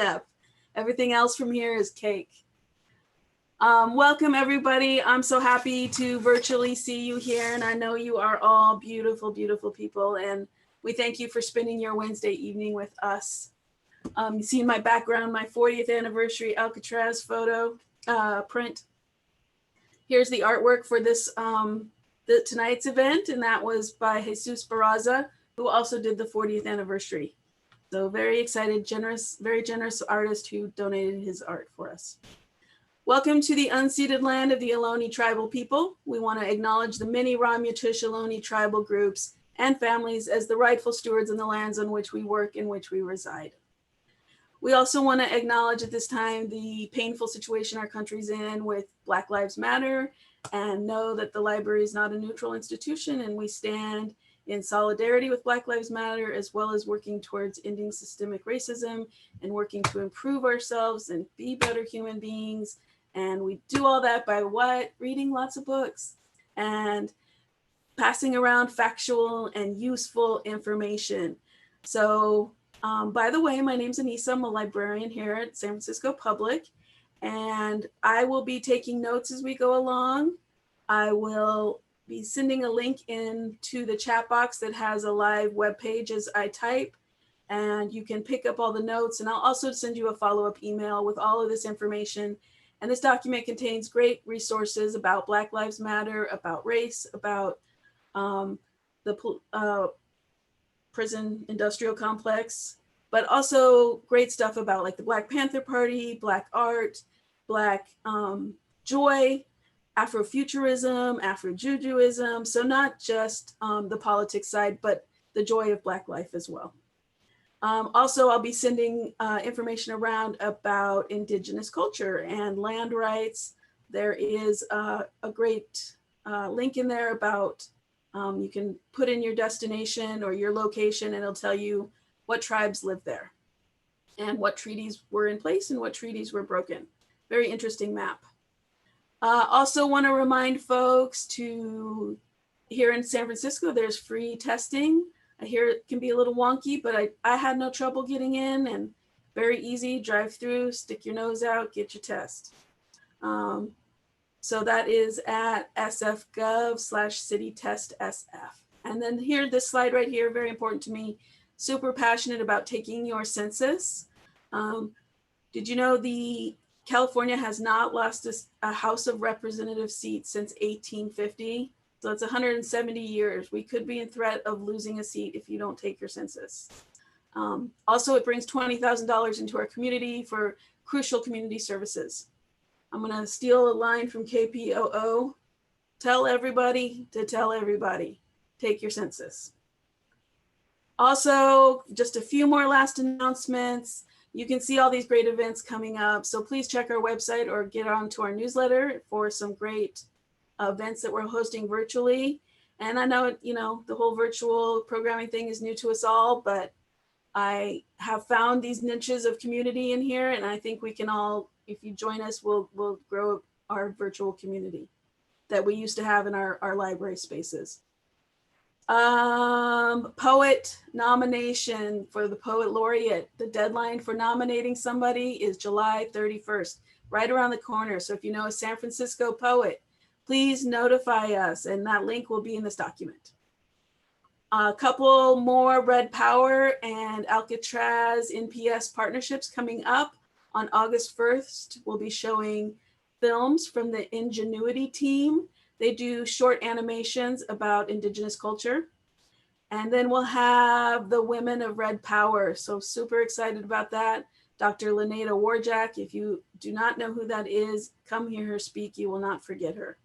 step. Everything else from here is cake. Welcome everybody. I'm so happy to virtually see you here, and I know you are all beautiful, beautiful people, and we thank you for spending your Wednesday evening with us. You see in my background my 40th anniversary Alcatraz photo print. Here's the artwork for this tonight's event, and that was by Jesus Barraza, who also did the 40th anniversary. So very excited, generous, very generous artist who donated his art for us. Welcome to the unceded land of the Ohlone tribal people. We want to acknowledge the many Ramaytush Ohlone tribal groups and families as the rightful stewards in the lands on which we work and which we reside. We also want to acknowledge at this time the painful situation our country's in with Black Lives Matter, and know that the library is not a neutral institution, and we stand in solidarity with Black Lives Matter, as well as working towards ending systemic racism and working to improve ourselves and be better human beings. And we do all that by what? Reading lots of books and passing around factual and useful information. So by the way, my name's Anissa. I'm a librarian here at San Francisco Public, and I will be taking notes as we go along. I will be sending a link into the chat box that has a live web page as I type, and you can pick up all the notes, and I'll also send you a follow-up email with all of this information. And this document contains great resources about Black Lives Matter, about race, about the prison industrial complex, but also great stuff about like the Black Panther Party, Black art, Black joy, Afrofuturism, Afrojujuism. So not just the politics side, but the joy of Black life as well. Also, I'll be sending information around about Indigenous culture and land rights. There is a great link in there about you can put in your destination or your location, and it'll tell you what tribes live there and what treaties were in place and what treaties were broken. Very interesting map. Also want to remind folks to, here in San Francisco, there's free testing. I hear it can be a little wonky, but I had no trouble getting in, and very easy. Drive through, stick your nose out, get your test. So that is at sfgov/citytestsf. And then here, this slide right here, very important to me, super passionate about taking your census. Did you know California has not lost a House of Representative seat since 1850? So it's 170 years. We could be in threat of losing a seat if you don't take your census. Also, it brings $20,000 into our community for crucial community services. I'm gonna steal a line from KPOO. Tell everybody to tell everybody, take your census. Also, just a few more last announcements. You can see all these great events coming up. So please check our website or get onto our newsletter for some great events that we're hosting virtually. And I know, the whole virtual programming thing is new to us all, but I have found these niches of community in here, and I think we can all, if you join us, we'll grow our virtual community that we used to have in our library spaces. Poet nomination for the Poet Laureate. The deadline for nominating somebody is July 31st, right around the corner. So if you know a San Francisco poet, please notify us, and that link will be in this document. A couple more Red Power and Alcatraz NPS partnerships coming up. On August 1st, we'll be showing films from the Ingenuity team. They do short animations about Indigenous culture. And then we'll have the Women of Red Power. So super excited about that. Dr. Leneda Warjack, if you do not know who that is, come hear her speak. You will not forget her.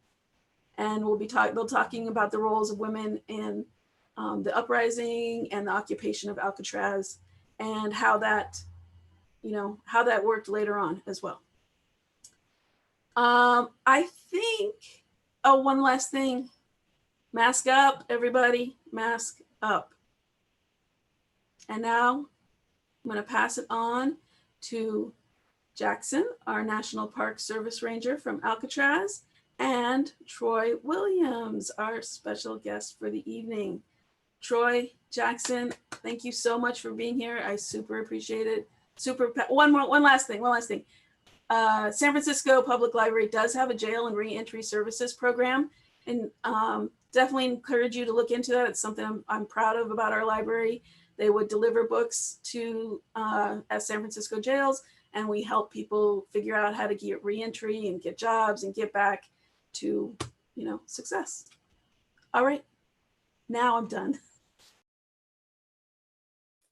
And we'll be talking about the roles of women in the uprising and the occupation of Alcatraz, and how that, how that worked later on as well. I think, one last thing, mask up, everybody, mask up. And now I'm gonna pass it on to Jackson, our National Park Service Ranger from Alcatraz, and Troy Williams, our special guest for the evening. Troy, Jackson, thank you so much for being here. I super appreciate it. One last thing. San Francisco Public Library does have a jail and reentry services program, and definitely encourage you to look into that. It's something I'm proud of about our library. They would deliver books to at San Francisco jails, and we help people figure out how to get reentry and get jobs and get back to, success. All right, now I'm done.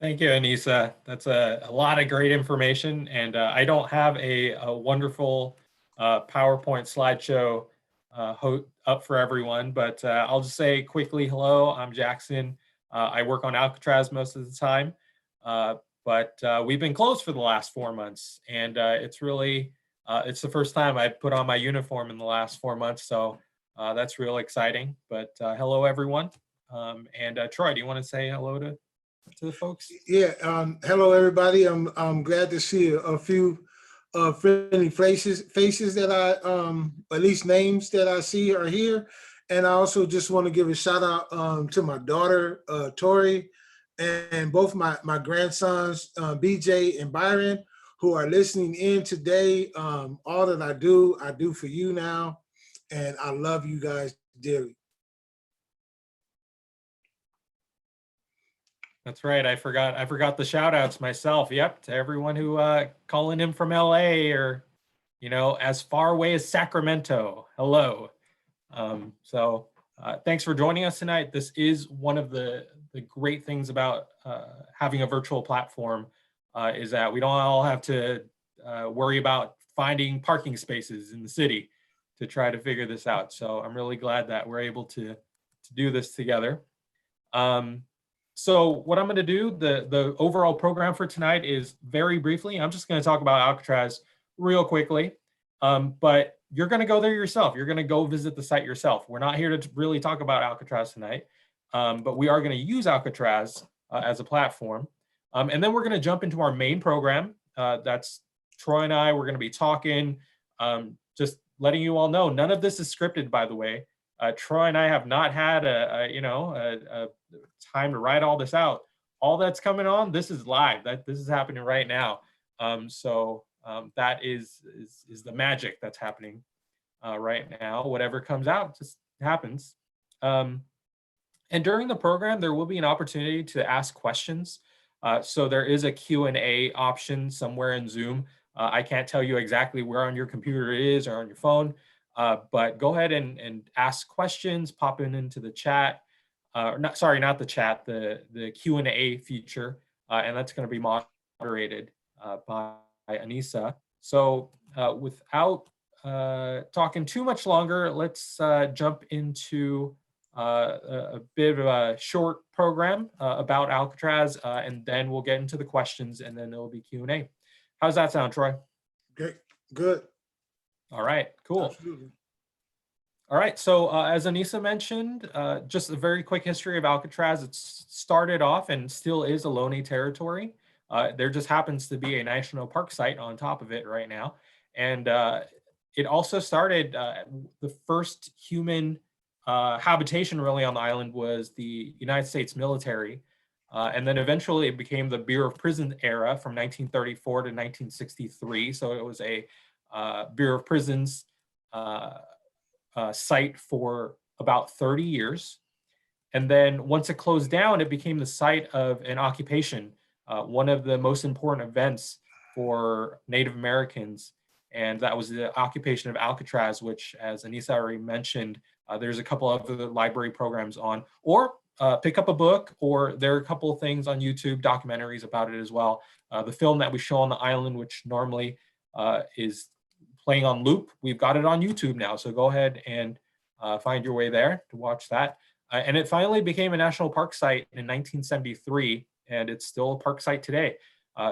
Thank you, Anissa. That's a lot of great information, and I don't have a wonderful PowerPoint slideshow up for everyone, but I'll just say quickly, hello, I'm Jackson. I work on Alcatraz most of the time, but we've been closed for the last 4 months, and it's the first time I put on my uniform in the last 4 months, so that's real exciting. But hello, everyone. And Troy, do you want to say hello to the folks? Yeah. Hello, everybody. I'm glad to see a few friendly faces that I, at least names that I see are here. And I also just want to give a shout out to my daughter, Tori, and both my grandsons, BJ and Byron, who are listening in today. All that I do for you now. And I love you guys dearly. That's right. I forgot the shout outs myself. Yep. To everyone who calling in from LA or, as far away as Sacramento. Hello. So thanks for joining us tonight. This is one of the great things about having a virtual platform is that we don't all have to worry about finding parking spaces in the city to try to figure this out. So I'm really glad that we're able to do this together. So what I'm going to do, the overall program for tonight is very briefly, I'm just going to talk about Alcatraz real quickly, but you're going to go there yourself. You're going to go visit the site yourself. We're not here to really talk about Alcatraz tonight, but we are going to use Alcatraz as a platform. And then we're going to jump into our main program. That's Troy and I. We're going to be talking, just letting you all know, none of this is scripted, by the way. Troy and I have not had a time to write all this out. All that's coming on, this is live. This is happening right now. So that is the magic that's happening right now. Whatever comes out just happens. And during the program, there will be an opportunity to ask questions. So there is a Q&A option somewhere in Zoom. I can't tell you exactly where on your computer it is or on your phone. But go ahead and ask questions, pop into the chat, not the chat, the Q&A feature, and that's going to be moderated by Anissa. So without talking too much longer, let's jump into a bit of a short program about Alcatraz, and then we'll get into the questions, and then there'll be Q&A. How's that sound, Troy? Great, good. All right, cool. Absolutely. All right, so as Anissa mentioned, just a very quick history of Alcatraz. It started off and still is a Lonely territory. There just happens to be a national park site on top of it right now. And it also started, the first human habitation really on the island was the United States military. And then eventually it became the Bureau of Prisons era from 1934 to 1963. So it was a Bureau of Prisons site for about 30 years. And then once it closed down, it became the site of an occupation, one of the most important events for Native Americans. And that was the occupation of Alcatraz, which, as Anissa already mentioned, there's a couple of other library programs on, or pick up a book, or there are a couple of things on YouTube, documentaries about it as well. The film that we show on the island, which normally is playing on loop, we've got it on YouTube now. So go ahead and find your way there to watch that. And it finally became a national park site in 1973, and it's still a park site today.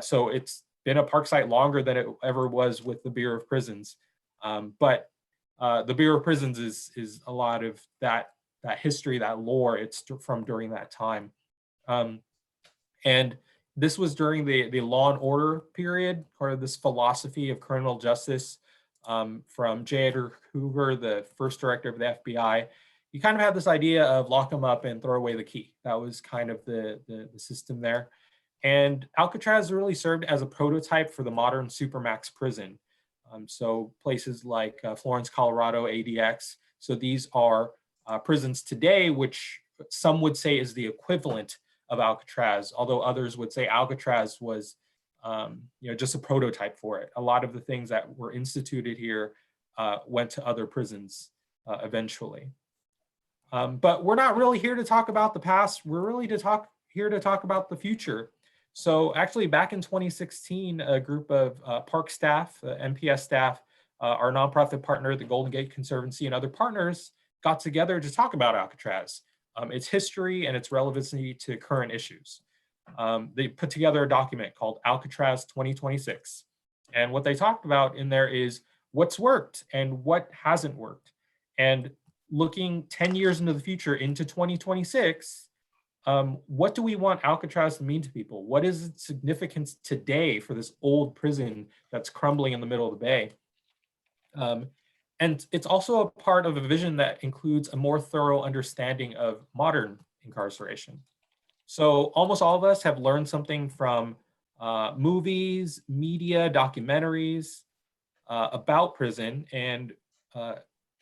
So it's been a park site longer than it ever was with the Bureau of Prisons. But the Bureau of Prisons is a lot of that history, that lore. It's from during that time. And this was during the law and order period, part of this philosophy of criminal justice from J. Edgar Hoover, the first director of the FBI. You kind of had this idea of lock them up and throw away the key. That was kind of the system there. And Alcatraz really served as a prototype for the modern supermax prison. So places like Florence, Colorado, ADX. So these are prisons today, which some would say is the equivalent of Alcatraz, although others would say Alcatraz was just a prototype for it. A lot of the things that were instituted here went to other prisons eventually. But we're not really here to talk about the past. We're really here to talk about the future. So actually back in 2016, a group of park staff, MPS staff, our nonprofit partner, the Golden Gate Conservancy, and other partners got together to talk about Alcatraz, its history and its relevancy to current issues. They put together a document called Alcatraz 2026. And what they talked about in there is what's worked and what hasn't worked. And looking 10 years into the future, into 2026, what do we want Alcatraz to mean to people? What is its significance today for this old prison that's crumbling in the middle of the bay? And it's also a part of a vision that includes a more thorough understanding of modern incarceration. So almost all of us have learned something from movies, media, documentaries about prison, and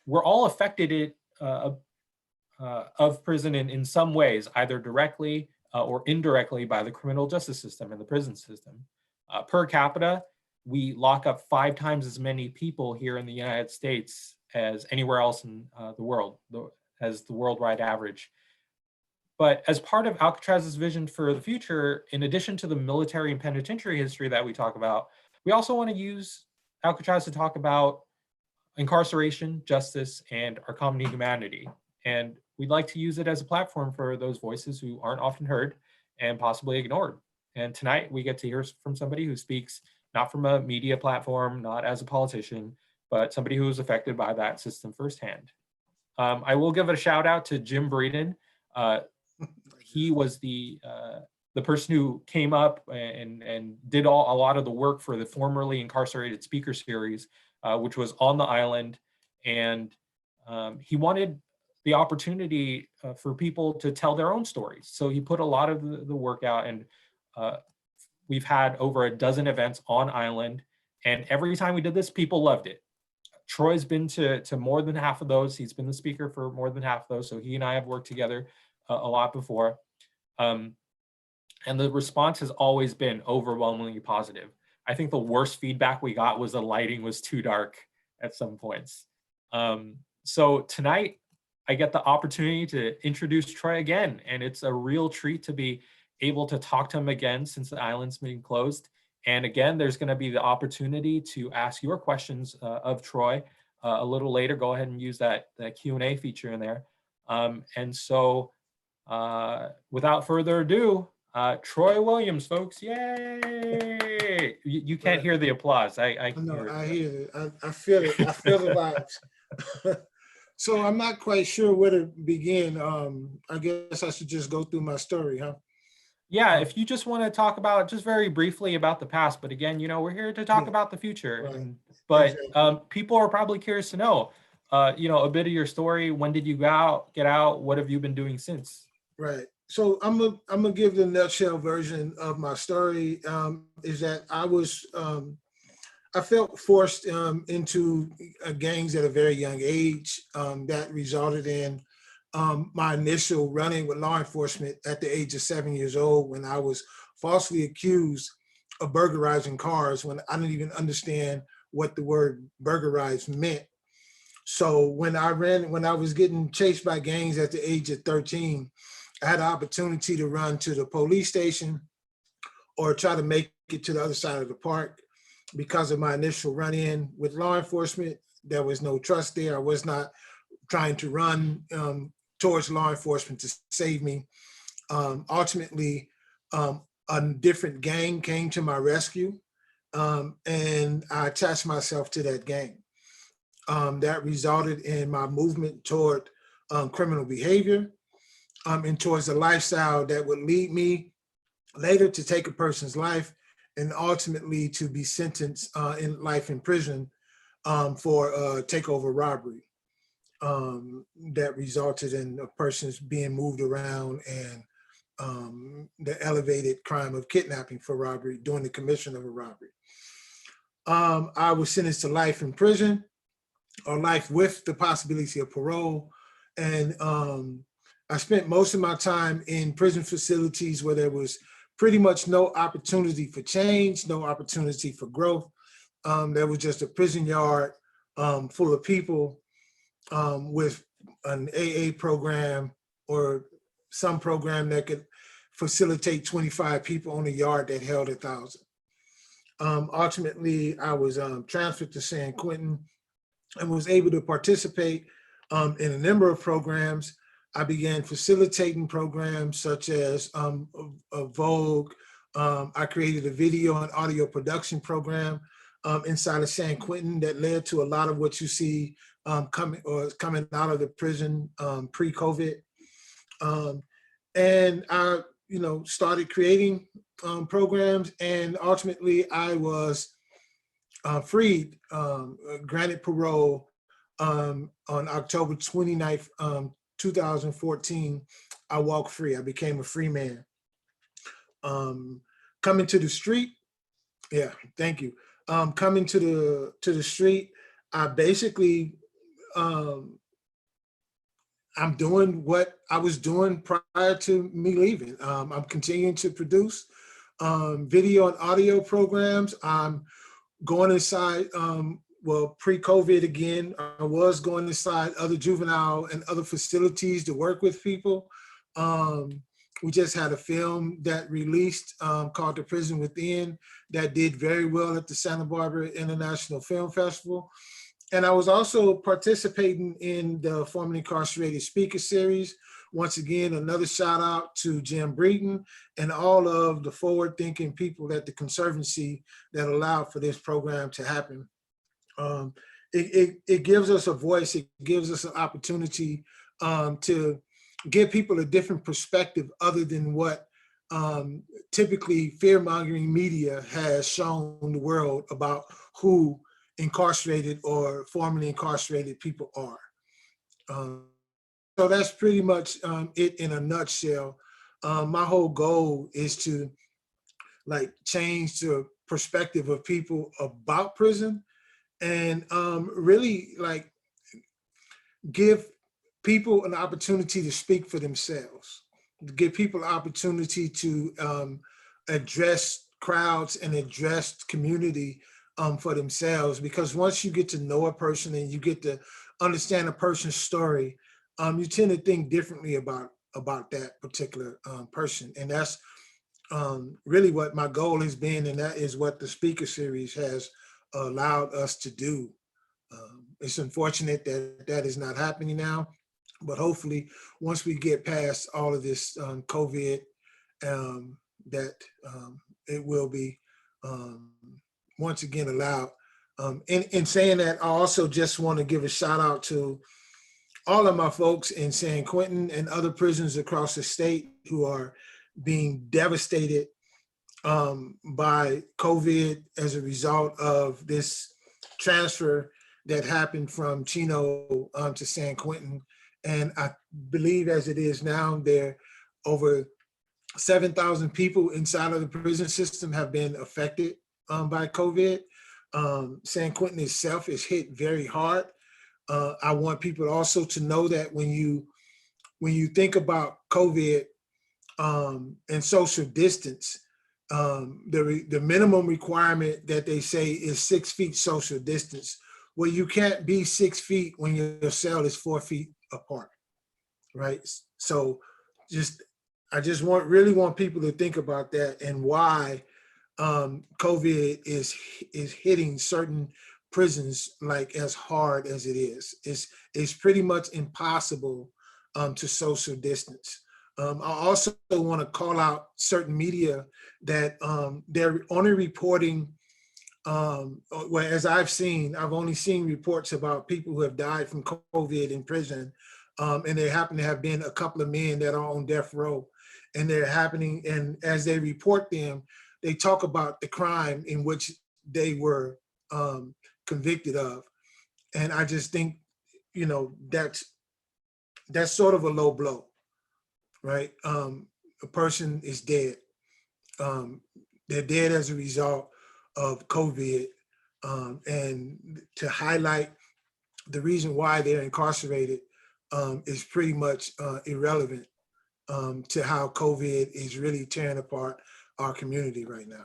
we're all affected of prison in some ways, either directly or indirectly by the criminal justice system and the prison system. Per capita, we lock up 5 times as many people here in the United States as anywhere else in the world, as the worldwide average. But as part of Alcatraz's vision for the future, in addition to the military and penitentiary history that we talk about, we also want to use Alcatraz to talk about incarceration, justice, and our common humanity. And we'd like to use it as a platform for those voices who aren't often heard and possibly ignored. And tonight we get to hear from somebody who speaks not from a media platform, not as a politician, but somebody who was affected by that system firsthand. I will give a shout out to Jim Breeden. He was the person who came up and did a lot of the work for the formerly incarcerated speaker series, which was on the island. And he wanted the opportunity for people to tell their own stories. So he put a lot of the work out, and we've had over a dozen events on island. And every time we did this, people loved it. Troy's been to more than half of those. He's been the speaker for more than half of those. So he and I have worked together a lot before. And the response has always been overwhelmingly positive. I think the worst feedback we got was the lighting was too dark at some points. So tonight, I get the opportunity to introduce Troy again, and it's a real treat to be able to talk to him again since the island's been closed. And again, there's going to be the opportunity to ask your questions of Troy a little later. Go ahead and use that Q&A feature in there. And so without further ado, Troy Williams, folks, yay! You can't hear the applause. I know, hear I hear it. I feel it. I feel the vibes. So I'm not quite sure where to begin. I guess I should just go through my story, huh? Yeah, if you just want to talk about just very briefly about the past, but again, we're here to talk about the future. Right. But Exactly. people are probably curious to know, a bit of your story. When did you get out? What have you been doing since? Right. So I'm gonna give the nutshell version of my story. Is that I felt forced into gangs at a very young age. That resulted in my initial running with law enforcement at the age of 7 years old, when I was falsely accused of burglarizing cars when I didn't even understand what the word burglarize meant. So when I was getting chased by gangs at the age of 13, I had an opportunity to run to the police station or try to make it to the other side of the park. Because of my initial run-in with law enforcement, there was no trust there. I was not trying to run towards law enforcement to save me. Ultimately, a different gang came to my rescue, and I attached myself to that gang. That resulted in my movement toward criminal behavior and towards a lifestyle that would lead me later to take a person's life and ultimately to be sentenced in life in prison for takeover robbery. That resulted in a person's being moved around and the elevated crime of kidnapping for robbery during the commission of a robbery. I was sentenced to life in prison, or life with the possibility of parole. And I spent most of my time in prison facilities where there was pretty much no opportunity for change, no opportunity for growth. There was just a prison yard full of people with an AA program or some program that could facilitate 25 people on a yard that held 1,000. Ultimately, I was transferred to San Quentin and was able to participate in a number of programs. I began facilitating programs such as Vogue. I created a video and audio production program inside of San Quentin that led to a lot of what you see coming out of the prison pre-COVID. And I, started creating programs, and ultimately I was freed, granted parole on October 29th, 2014. I walked free. I became a free man. Coming to the street, yeah, thank you. Coming to the street, I basically, I'm doing what I was doing prior to me leaving. I'm continuing to produce video and audio programs. I'm going inside, pre-COVID again, I was going inside other juvenile and other facilities to work with people. We just had a film that released called The Prison Within that did very well at the Santa Barbara International Film Festival. And I was also participating in the Formerly Incarcerated Speaker Series. Once again, another shout out to Jim Breeden and all of the forward-thinking people at the Conservancy that allowed for this program to happen. It gives us a voice. It gives us an opportunity to give people a different perspective other than what typically fear-mongering media has shown the world about who incarcerated or formerly incarcerated people are. So that's pretty much it in a nutshell. My whole goal is to change the perspective of people about prison and really give people an opportunity to speak for themselves, give people an opportunity to address crowds and address community for themselves. Because once you get to know a person and you get to understand a person's story, you tend to think differently about that particular person. And that's really what my goal has been, and that is what the speaker series has allowed us to do. It's unfortunate that that is not happening now, but hopefully once we get past all of this COVID, that it will be once again allowed. In saying that, I also just want to give a shout out to all of my folks in San Quentin and other prisons across the state who are being devastated by COVID as a result of this transfer that happened from Chino to San Quentin. And I believe as it is now, there over 7,000 people inside of the prison system have been affected by COVID. San Quentin itself is hit very hard. I want people also to know that when you think about COVID and social distance, the minimum requirement that they say is 6 feet social distance. Well, you can't be 6 feet when your cell is 4 feet apart, right? So I just really want people to think about that and why COVID is hitting certain prisons as hard as it is. It's pretty much impossible to social distance. I also want to call out certain media that they're only reporting, as I've only seen reports about people who have died from COVID in prison, and there happen to have been a couple of men that are on death row, and they're happening, and as they report them, they talk about the crime in which they were convicted of. And I just think, that's sort of a low blow, right? a person is dead. They're dead as a result of COVID, and to highlight the reason why they're incarcerated is pretty much irrelevant to how COVID is really tearing apart our community right now.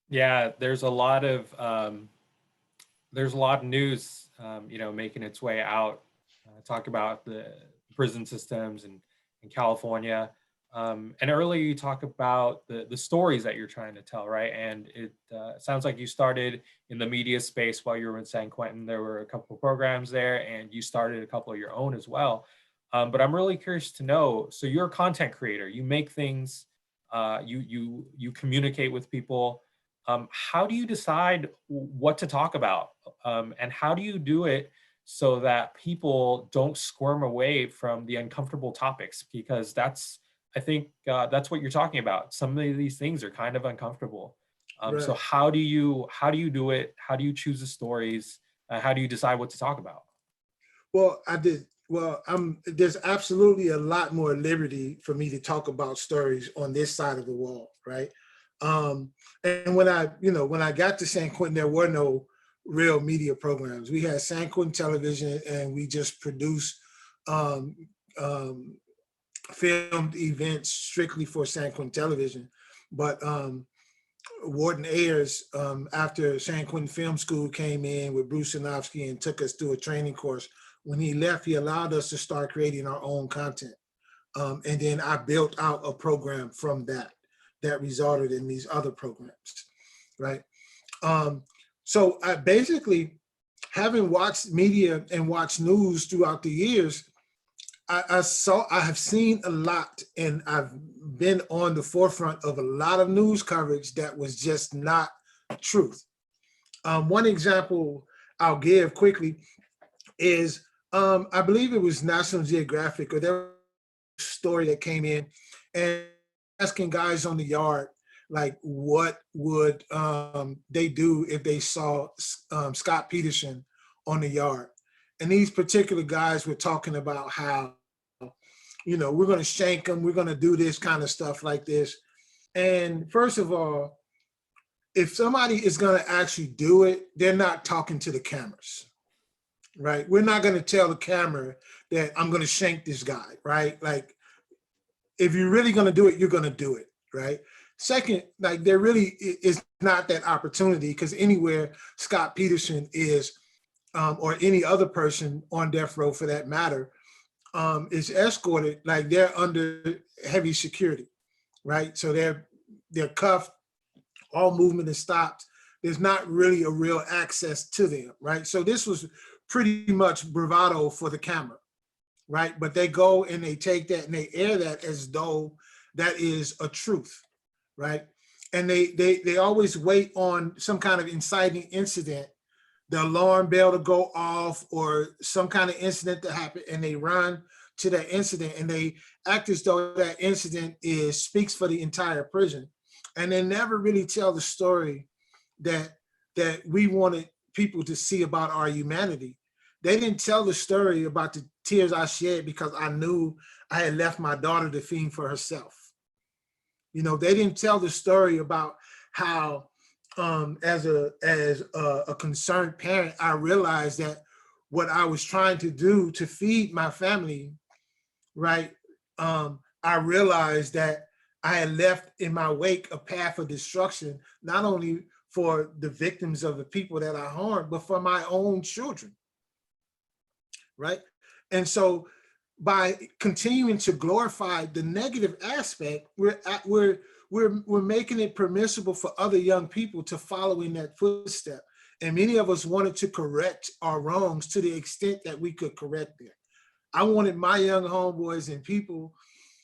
Yeah, there's a lot of news, making its way out. Talk about the prison systems in California. And earlier you talk about the stories that you're trying to tell, right? And it sounds like you started in the media space while you were in San Quentin. There were a couple of programs there, and you started a couple of your own as well. But I'm really curious to know, so you're a content creator, you make things, you communicate with people. How do you decide what to talk about? And how do you do it so that people don't squirm away from the uncomfortable topics? Because I think that's what you're talking about. Some of these things are kind of uncomfortable. Right. So how do you do it? How do you choose the stories? How do you decide what to talk about? Well, there's absolutely a lot more liberty for me to talk about stories on this side of the wall, right? And when I got to San Quentin, there were no real media programs. We had San Quentin Television, and we just produced filmed events strictly for San Quentin Television. But Warden Ayers, after San Quentin Film School came in with Bruce Sinofsky and took us through a training course, when he left, he allowed us to start creating our own content. And then I built out a program from that resulted in these other programs, right? So I basically, having watched media and watched news throughout the years, I have seen a lot, and I've been on the forefront of a lot of news coverage that was just not truth. One example I'll give quickly is, I believe it was National Geographic, or there was a story that came in and asking guys on the yard, like, what would they do if they saw Scott Peterson on the yard? And these particular guys were talking about how, we're going to shank him, we're going to do this kind of stuff like this. And first of all, if somebody is going to actually do it, they're not talking to the cameras, right? We're not going to tell the camera that I'm going to shank this guy, right? Like, if you're really going to do it, you're going to do it, right? Second, like, there really is not that opportunity, because anywhere Scott Peterson is, or any other person on death row for that matter, is escorted, like, they're under heavy security, right? So they're cuffed, all movement is stopped. There's not really a real access to them, right? So this was pretty much bravado for the camera, right? But they go and they take that and they air that as though that is a truth, right? And they always wait on some kind of inciting incident, the alarm bell to go off, or some kind of incident to happen, and they run to that incident, and they act as though that incident speaks for the entire prison. And they never really tell the story that we wanted people to see about our humanity. They didn't tell the story about the tears I shed because I knew I had left my daughter to fend for herself. They didn't tell the story about how, as a concerned parent, I realized that what I was trying to do to feed my family, right? I realized that I had left in my wake a path of destruction, not only for the victims of the people that I harmed, but for my own children, right? And so by continuing to glorify the negative aspect, we're making it permissible for other young people to follow in that footstep. And many of us wanted to correct our wrongs to the extent that we could correct them. I wanted my young homeboys and people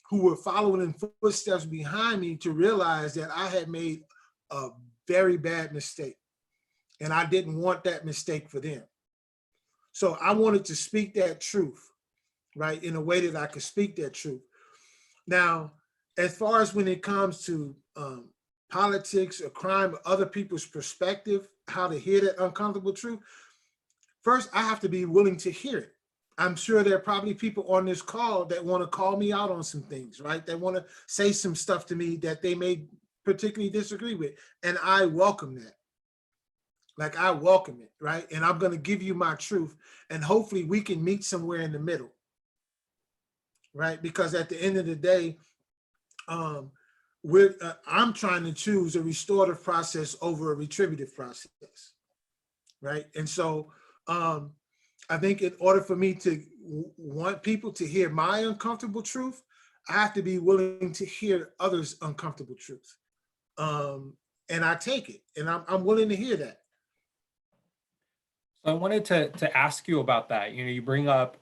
who were following in footsteps behind me to realize that I had made a very bad mistake, and I didn't want that mistake for them. So I wanted to speak that truth, right, in a way that I could speak that truth. Now, as far as when it comes to politics or crime or other people's perspective, how to hear that uncomfortable truth, first, I have to be willing to hear it. I'm sure there are probably people on this call that want to call me out on some things, right? They want to say some stuff to me that they may particularly disagree with. And I welcome that. Like, I welcome it, right? And I'm going to give you my truth. And hopefully we can meet somewhere in the middle, right? Because at the end of the day, I'm trying to choose a restorative process over a retributive process, right? And so I think in order for me to want people to hear my uncomfortable truth, I have to be willing to hear others' uncomfortable truth. And I take it, and I'm willing to hear that. So I wanted to ask you about that. You know, you bring up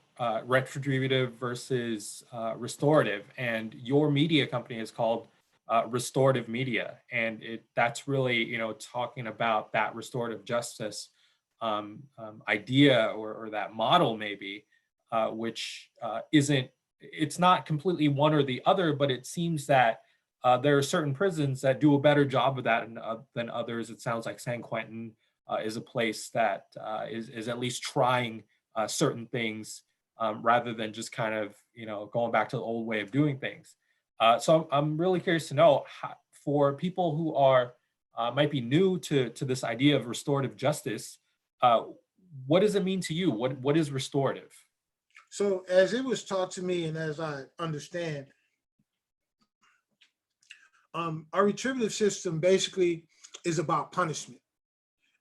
retributive versus restorative, and your media company is called Restorative Media, and that's really, you know, talking about that restorative justice idea or that model maybe, which it's not completely one or the other, but it seems that there are certain prisons that do a better job of that than others. It sounds like San Quentin is a place that is at least trying certain things rather than just kind of, you know, going back to the old way of doing things. So I'm really curious to know, for people who are might be new to this idea of restorative justice, what does it mean to you? What is restorative? So as it was taught to me, and as I understand, our retributive system basically is about punishment.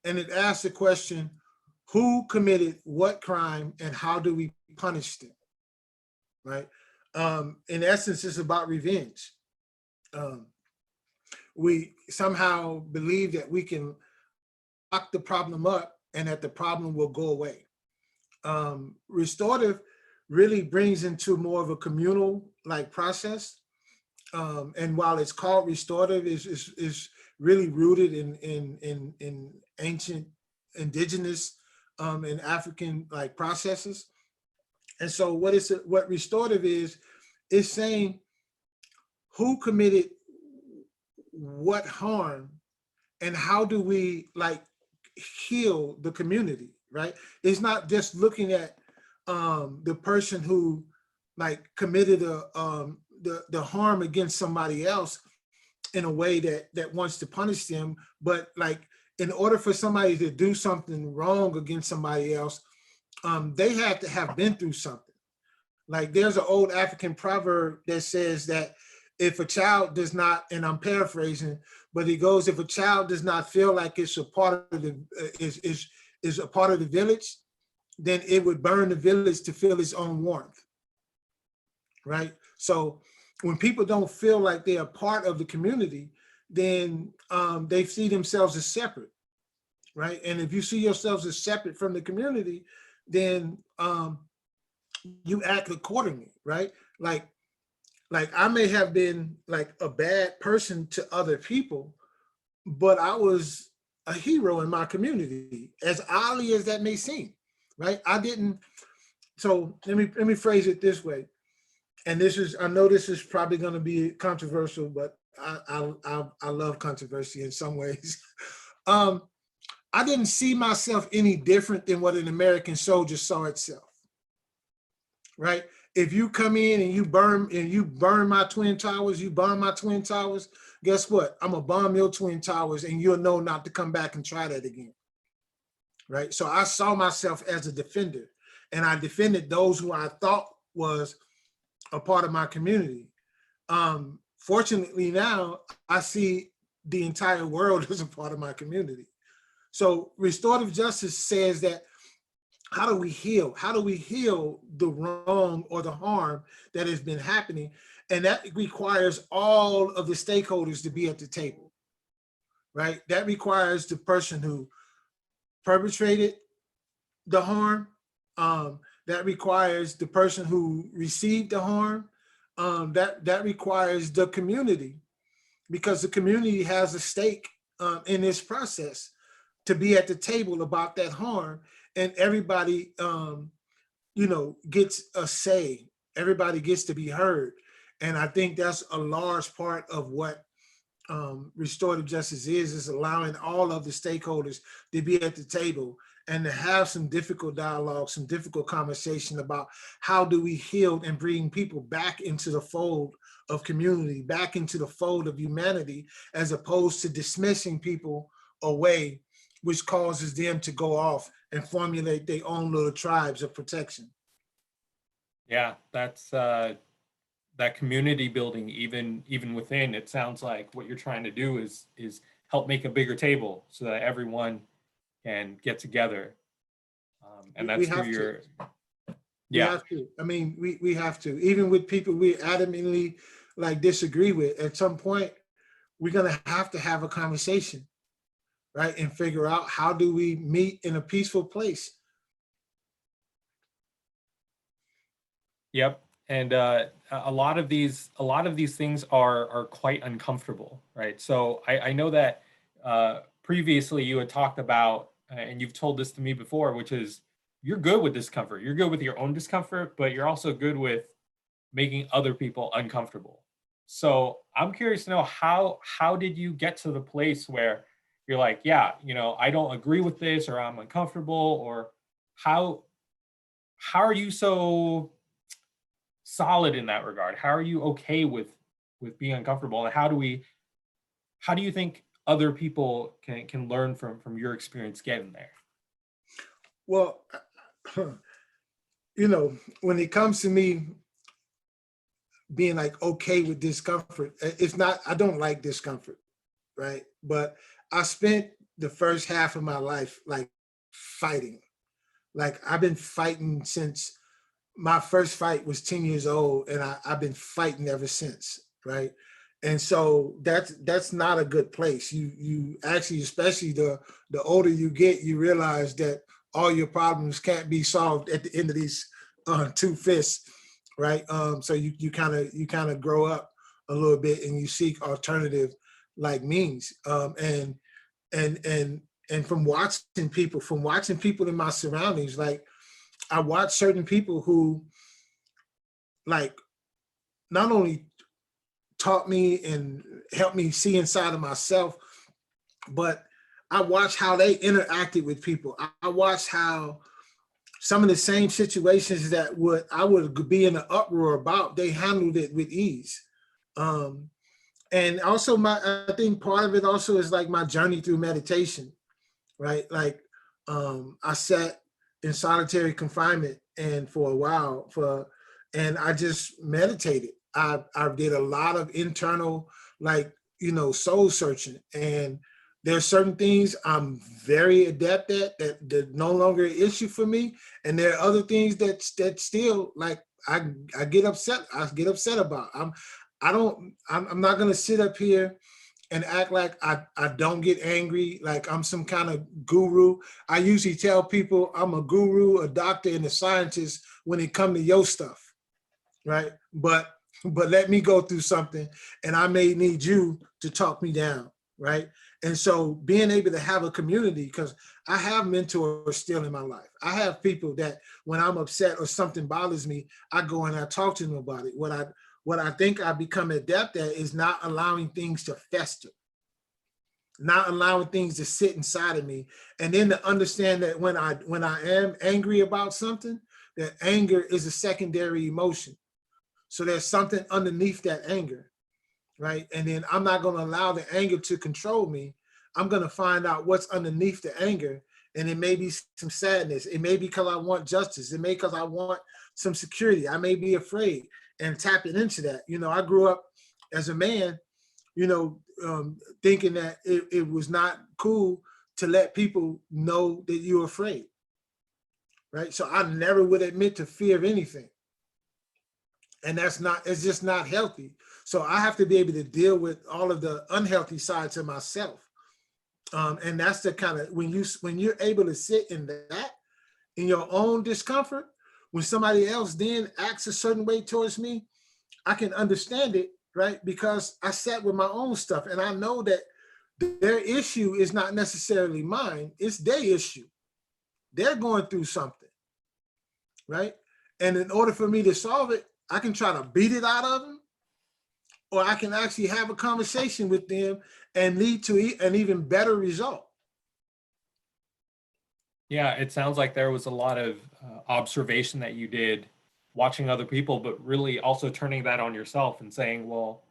And it asks the question, who committed what crime and how do we punish them, right? In essence, it's about revenge. We somehow believe that we can lock the problem up and that the problem will go away. Restorative really brings into more of a communal like process. And while it's called restorative, is really rooted in ancient indigenous and African like processes. And so what restorative is saying who committed what harm and how do we like heal the community, right? It's not just looking at the person who like committed the harm against somebody else in a way that wants to punish them, but like in order for somebody to do something wrong against somebody else, they have to have been through something. Like there's an old African proverb that says that if a child does not, and I'm paraphrasing, but it goes, if a child does not feel like it's a part of the is a part of the village, then it would burn the village to feel its own warmth, right? So when people don't feel like they're a part of the community, then they see themselves as separate, right? And if you see yourselves as separate from the community, then you act accordingly, right? Like I may have been like a bad person to other people, but I was a hero in my community, as oddly as that may seem, right? I didn't. So let me phrase it this way. And this is, I know this is probably going to be controversial, but I love controversy in some ways. I didn't see myself any different than what an American soldier saw itself, right? If you come in and you burn my Twin Towers, you bomb my Twin Towers, guess what? I'm gonna bomb your Twin Towers and you'll know not to come back and try that again, right? So I saw myself as a defender, and I defended those who I thought was a part of my community. Fortunately now, I see the entire world as a part of my community. So restorative justice says that how do we heal? How do we heal the wrong or the harm that has been happening? And that requires all of the stakeholders to be at the table, right? That requires the person who perpetrated the harm. That requires the person who received the harm. That requires the community, because the community has a stake in this process to be at the table about that harm, and everybody, gets a say. Everybody gets to be heard, and I think that's a large part of what restorative justice is allowing all of the stakeholders to be at the table and to have some difficult dialogue, some difficult conversation about how do we heal and bring people back into the fold of community, back into the fold of humanity, as opposed to dismissing people away, which causes them to go off and formulate their own little tribes of protection. Yeah, that's that community building, even within. It sounds like what you're trying to do is help make a bigger table so that everyone can get together, and that's through your. We have to. I mean, we have to. Even with people we adamantly like disagree with, at some point, we're gonna have to have a conversation, right? And figure out how do we meet in a peaceful place. Yep. And a lot of these things are quite uncomfortable, right? So I know that previously you had talked about, and you've told this to me before, which is you're good with discomfort. You're good with your own discomfort, but you're also good with making other people uncomfortable. So I'm curious to know how did you get to the place where you're like, yeah, I don't agree with this, or I'm uncomfortable, or how are you so solid in that regard? How are you okay with being uncomfortable, and how do you think other people can learn from your experience getting there? Well, when it comes to me being like okay with discomfort, it's not, I don't like discomfort, right? But I spent the first half of my life like fighting. Like I've been fighting since my first fight was 10 years old, and I've been fighting ever since, right? And so that's not a good place. You actually, especially the older you get, you realize that all your problems can't be solved at the end of these two fists, right? So you kind of grow up a little bit, and you seek alternative like means. And from watching people in my surroundings, like I watch certain people who like not only taught me and helped me see inside of myself, but I watched how they interacted with people. I watched how some of the same situations that I would be in an uproar about, they handled it with ease. And also I think part of it also is like my journey through meditation, right? Like I sat in solitary confinement and for a while and I just meditated. I did a lot of internal, like, soul searching. And there's certain things I'm very adept at that no longer an issue for me. And there are other things that still like I get upset. About. I'm not gonna sit up here and act like I don't get angry, like I'm some kind of guru. I usually tell people I'm a guru, a doctor, and a scientist when it comes to your stuff, right? But let me go through something, and I may need you to talk me down, right? And so being able to have a community, because I have mentors still in my life. I have people that when I'm upset or something bothers me, I go and I talk to them about it. What I think I become adept at is not allowing things to fester, not allowing things to sit inside of me. And then to understand that when I am angry about something, that anger is a secondary emotion. So there's something underneath that anger, right? And then I'm not going to allow the anger to control me. I'm going to find out what's underneath the anger. And it may be some sadness. It may be because I want justice. It may be because I want some security. I may be afraid, and tapping into that. I grew up as a man, thinking that it was not cool to let people know that you're afraid, right? So I never would admit to fear of anything. And it's just not healthy. So I have to be able to deal with all of the unhealthy sides of myself. And that's the kind of, when you're able to sit in that, in your own discomfort, when somebody else then acts a certain way towards me, I can understand it, right? Because I sat with my own stuff, and I know that their issue is not necessarily mine, it's their issue. They're going through something, right? And in order for me to solve it, I can try to beat it out of them, or I can actually have a conversation with them and lead to an even better result. Yeah, it sounds like there was a lot of observation that you did watching other people, but really also turning that on yourself and saying, well,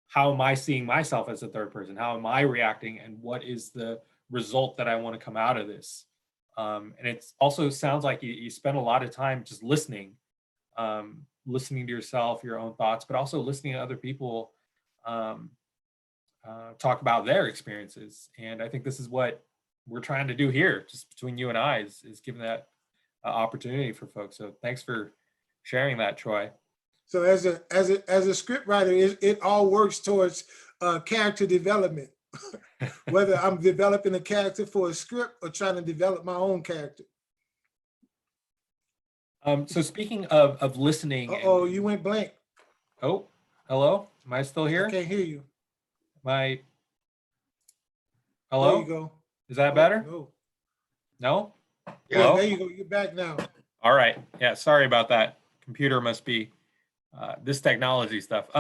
how am I seeing myself as a third person? How am I reacting? And what is the result that I want to come out of this? And it also sounds like you spend a lot of time just listening, listening to yourself, your own thoughts, but also listening to other people um, talk about their experiences. And I think this is what we're trying to do here, just between you and I, is giving that opportunity for folks. So thanks for sharing that, Troy. So as a script writer, it all works towards character development. Whether I'm developing a character for a script or trying to develop my own character. So speaking of listening. Oh, you went blank. Oh, hello. Am I still here? I can't hear you. Hello? There you go. Is that better? No. No? Yeah, Hello? there you go. You're back now. All right. Yeah, sorry about that. Computer must be this technology stuff.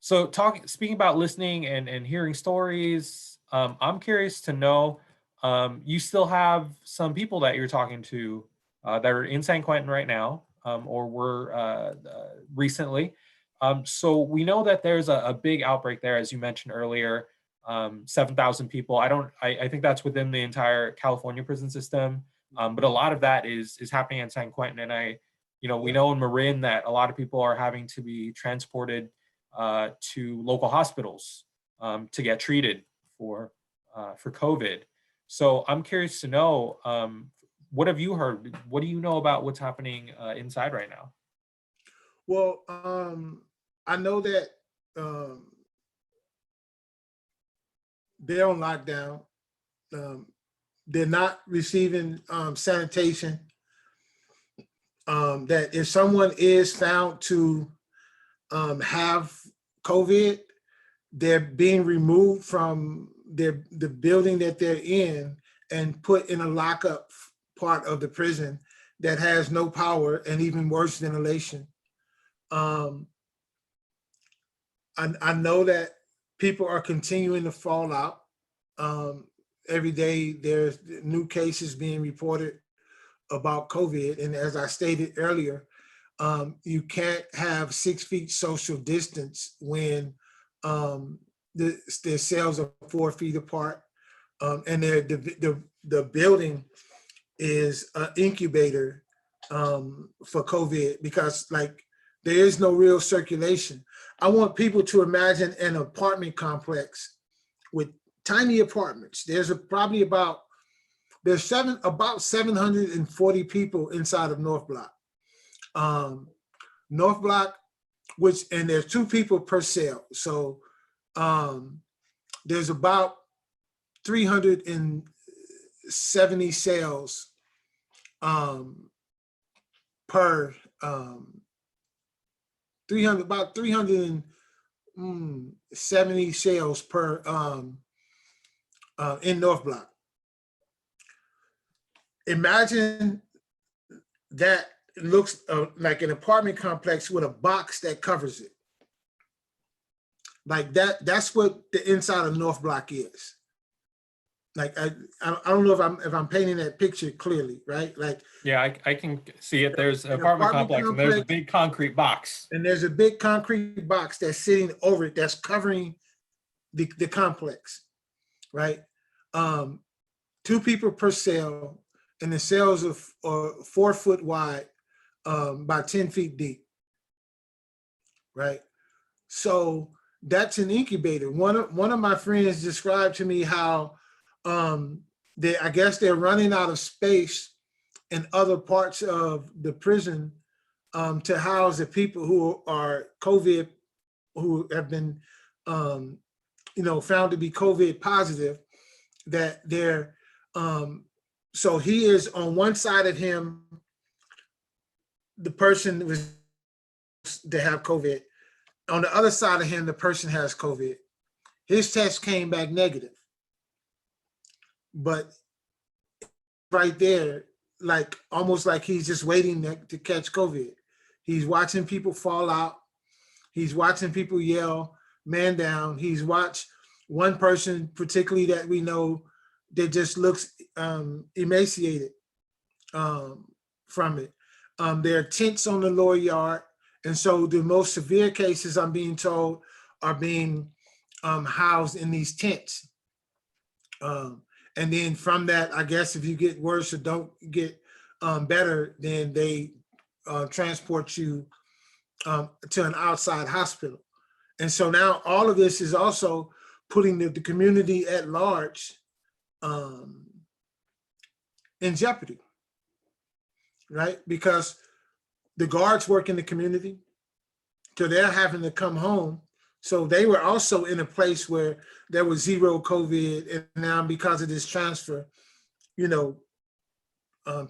So speaking about listening and hearing stories, I'm curious to know, you still have some people that you're talking to that are in San Quentin right now, or were recently. So we know that there's a big outbreak there, as you mentioned earlier, 7,000 people. I think that's within the entire California prison system, but a lot of that is happening in San Quentin. And we know in Marin that a lot of people are having to be transported to local hospitals to get treated for COVID. So I'm curious to know, what have you heard? What do you know about what's happening inside right now? Well, I know that they're on lockdown. They're not receiving sanitation. That if someone is found to have COVID, they're being removed from the building that they're in and put in a lockup part of the prison that has no power and even worse, ventilation. I know that people are continuing to fall out. Every day there's new cases being reported about COVID. And as I stated earlier, you can't have 6 feet social distance when the cells are 4 feet apart, and the building is an incubator for COVID, because like there is no real circulation. I want people to imagine an apartment complex with tiny apartments. There's probably about 740 people inside of North Block. North Block, and there's 2 people per cell. So there's about 370 cells per 370 cells per in North Block. Imagine that it looks like an apartment complex with a box that covers it. Like that's what the inside of North Block is. Like I don't know if I'm painting that picture clearly, right? Like, yeah, I can see it. There's an apartment complex and there's a big concrete box. And there's a big concrete box that's sitting over it that's covering the complex, right? 2 people per cell, and the cells are 4 foot wide, by 10 feet deep, right? So that's an incubator. One of my friends described to me how I guess they're running out of space in other parts of the prison to house the people who are COVID, who have been found to be COVID positive, that they're so he is on one side of him, the person was to have COVID. On the other side of him, the person has COVID. His test came back negative. But right there, like almost like he's just waiting to catch COVID. He's watching people fall out. He's watching people yell, man down. He's watched one person particularly that we know that just looks emaciated from it. There are tents on the lower yard. And so the most severe cases, I'm being told, are being housed in these tents. And then from that, I guess if you get worse or don't get better, then they transport you to an outside hospital. And so now all of this is also putting the community at large in jeopardy, right? Because the guards work in the community, so they're having to come home. So they were also in a place where there was zero COVID, and now because of this transfer, you know,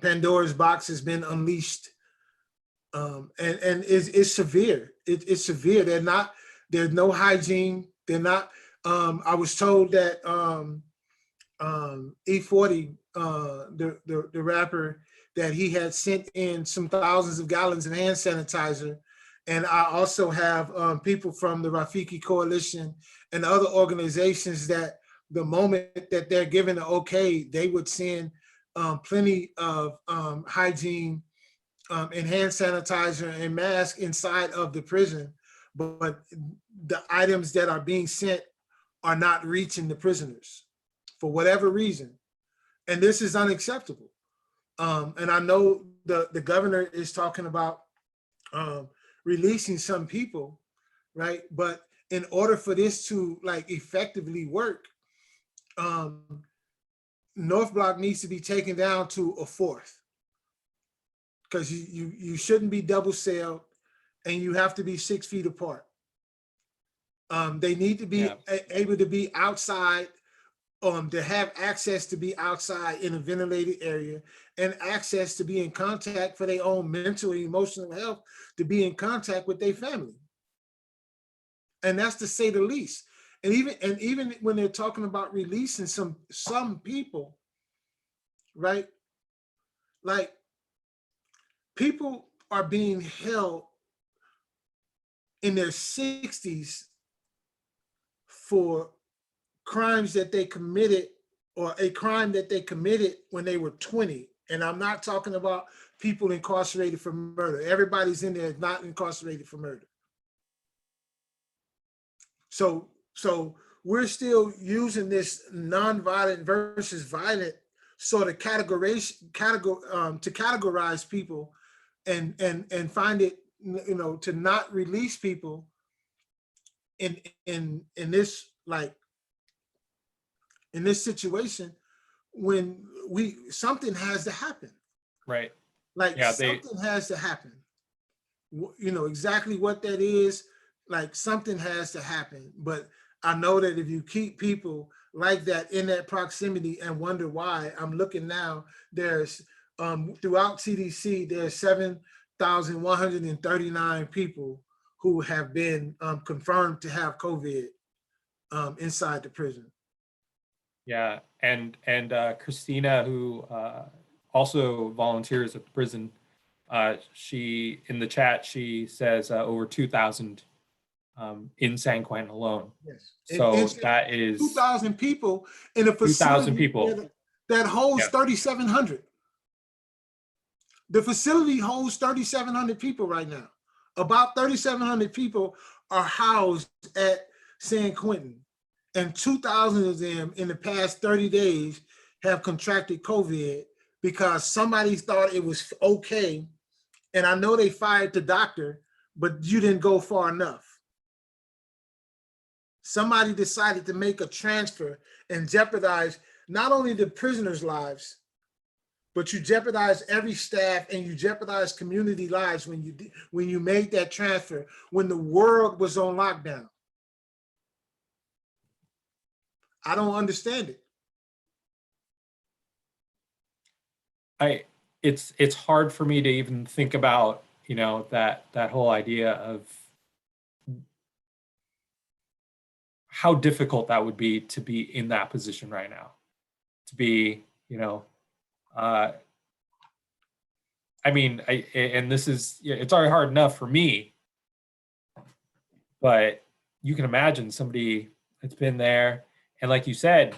Pandora's box has been unleashed, and it's severe. It's severe. There's no hygiene. They're not. I was told that E40, the rapper, that he had sent in some thousands of gallons of hand sanitizer. And I also have people from the Rafiki Coalition and other organizations that the moment that they're given the okay, they would send plenty of hygiene and hand sanitizer and mask inside of the prison. But the items that are being sent are not reaching the prisoners for whatever reason. And this is unacceptable. And I know the governor is talking about releasing some people, right? But in order for this to like effectively work, North Block needs to be taken down to a fourth, because you shouldn't be double celled, and you have to be 6 feet apart. They need to be able to be outside, to have access to be outside in a ventilated area, and access to be in contact for their own mental and emotional health, to be in contact with their family. And that's to say the least. And even when they're talking about releasing some people, right? Like, people are being held in their 60s for crimes that they committed, or a crime that they committed when they were 20. And I'm not talking about people incarcerated for murder. Everybody's in there is not incarcerated for murder. So we're still using this nonviolent versus violent sort of to categorize people and find it, you know, to not release people in this, like, in this situation, when something has to happen. Right. Like, something has to happen. You know exactly what that is. Like, something has to happen. But I know that if you keep people like that in that proximity and wonder why, I'm looking now, there's throughout CDC, there's 7,139 people who have been confirmed to have COVID inside the prison. Yeah, and Christina, who also volunteers at the prison, she, in the chat, she says over 2,000 in San Quentin alone. Yes. So that is 2,000 people in a facility 2,000 people that holds 3,700. The facility holds 3,700 people right now. About 3,700 people are housed at San Quentin, and 2,000 of them in the past 30 days have contracted COVID because somebody thought it was okay. And I know they fired the doctor, but you didn't go far enough. Somebody decided to make a transfer and jeopardize not only the prisoners' lives, but you jeopardize every staff, and you jeopardize community lives when you made that transfer, when the world was on lockdown. I don't understand it. It's hard for me to even think about, you know, that whole idea of how difficult that would be to be in that position right now, to be, you know, I mean, and this is, it's already hard enough for me But you can imagine somebody that's been there, and like you said,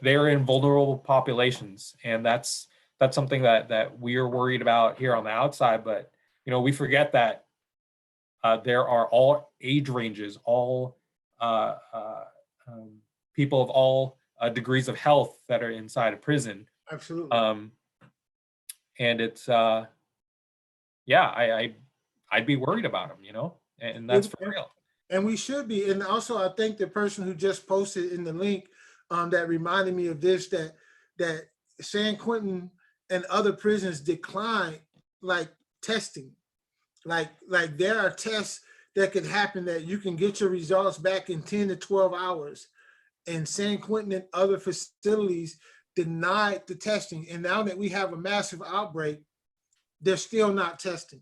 they're in vulnerable populations, and that's something that we are worried about here on the outside. But we forget that there are all age ranges, all people of all degrees of health that are inside a prison. Absolutely. And it's I'd be worried about them, and that's for real. And we should be. And also, I think the person who just posted in the link that reminded me of this, that San Quentin and other prisons decline like testing. Like there are tests that could happen that you can get your results back in 10 to 12 hours. And San Quentin and other facilities denied the testing. And now that we have a massive outbreak, they're still not testing.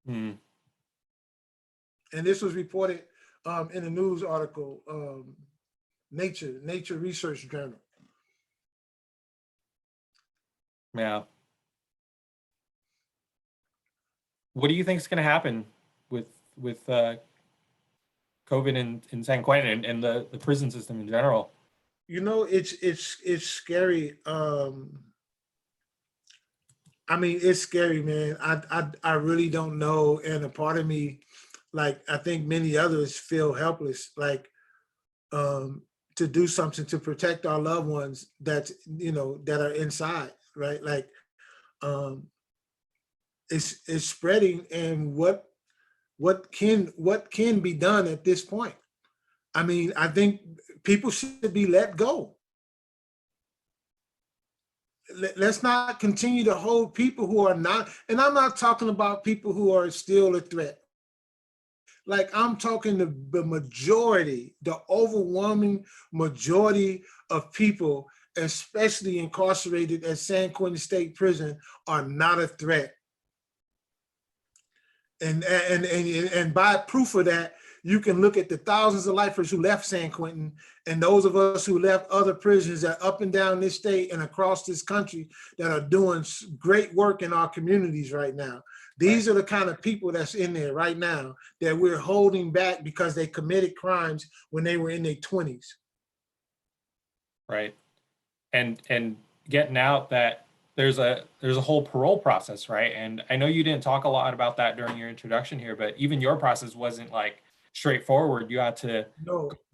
Hmm. And this was reported in a news article, Nature Research Journal. Yeah. What do you think is going to happen with COVID in San Quentin and the prison system in general? It's scary. I mean, it's scary, man. I really don't know. And a part of me, like I think many others, feel helpless, like to do something to protect our loved ones that are inside, right? Like it's spreading, and what can be done at this point? I mean, I think people should be let go. Let's not continue to hold people who are not, and I'm not talking about people who are still a threat. Like I'm talking the majority, the overwhelming majority of people, especially incarcerated at San Quentin State Prison, are not a threat. And by proof of that, you can look at the thousands of lifers who left San Quentin and those of us who left other prisons that up and down this state and across this country that are doing great work in our communities right now. These are the kind of people that's in there right now that we're holding back because they committed crimes when they were in their 20s. Right. And getting out, that there's a whole parole process, right? And I know you didn't talk a lot about that during your introduction here, but even your process wasn't like straightforward. You had to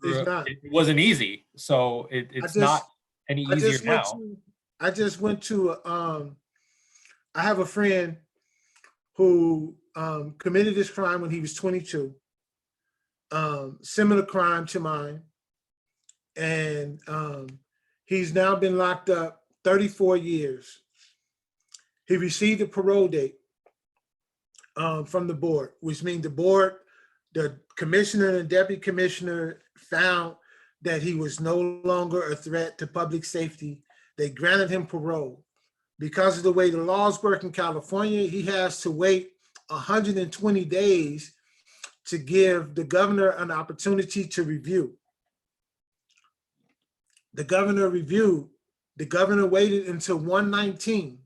it's not. It wasn't easy. So it's not any easier now. I just went to I have a friend who committed this crime when he was 22, similar crime to mine. And he's now been locked up 34 years. He received a parole date from the board, which means the commissioner and deputy commissioner found that he was no longer a threat to public safety. They granted him parole. Because of the way the laws work in California, he has to wait 120 days to give the governor an opportunity to review. The governor reviewed. The governor waited until 119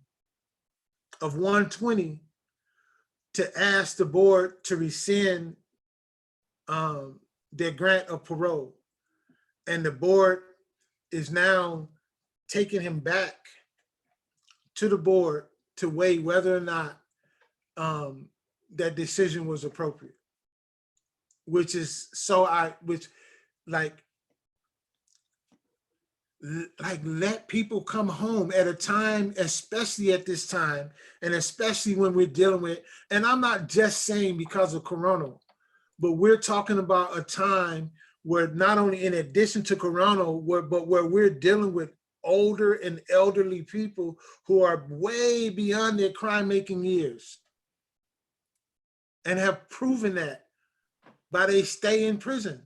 of 120 to ask the board to rescind their grant of parole. And the board is now taking him back to the board to weigh whether or not that decision was appropriate. Which let people come home at a time, especially at this time, and especially when we're dealing with, and I'm not just saying because of Corona, but we're talking about a time where not only in addition to Corona, but where we're dealing with older and elderly people who are way beyond their crime-making years and have proven that by they stay in prison.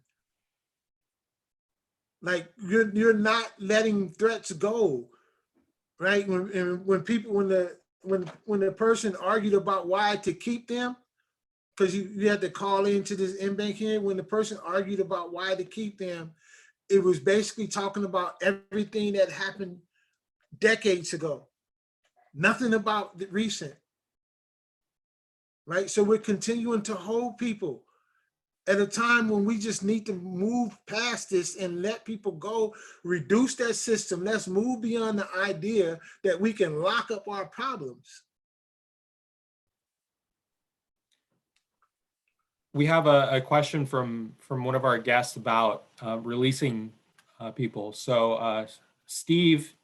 Like you're not letting threats go, right? When the person argued about why to keep them, because you had to call into this in-bank hearing, when the person argued about why to keep them, it was basically talking about everything that happened decades ago. Nothing about the recent. right? So we're continuing to hold people at a time when we just need to move past this and let people go, reduce that system. Let's move beyond the idea that we can lock up our problems. We have a question from one of our guests about releasing people. So Steve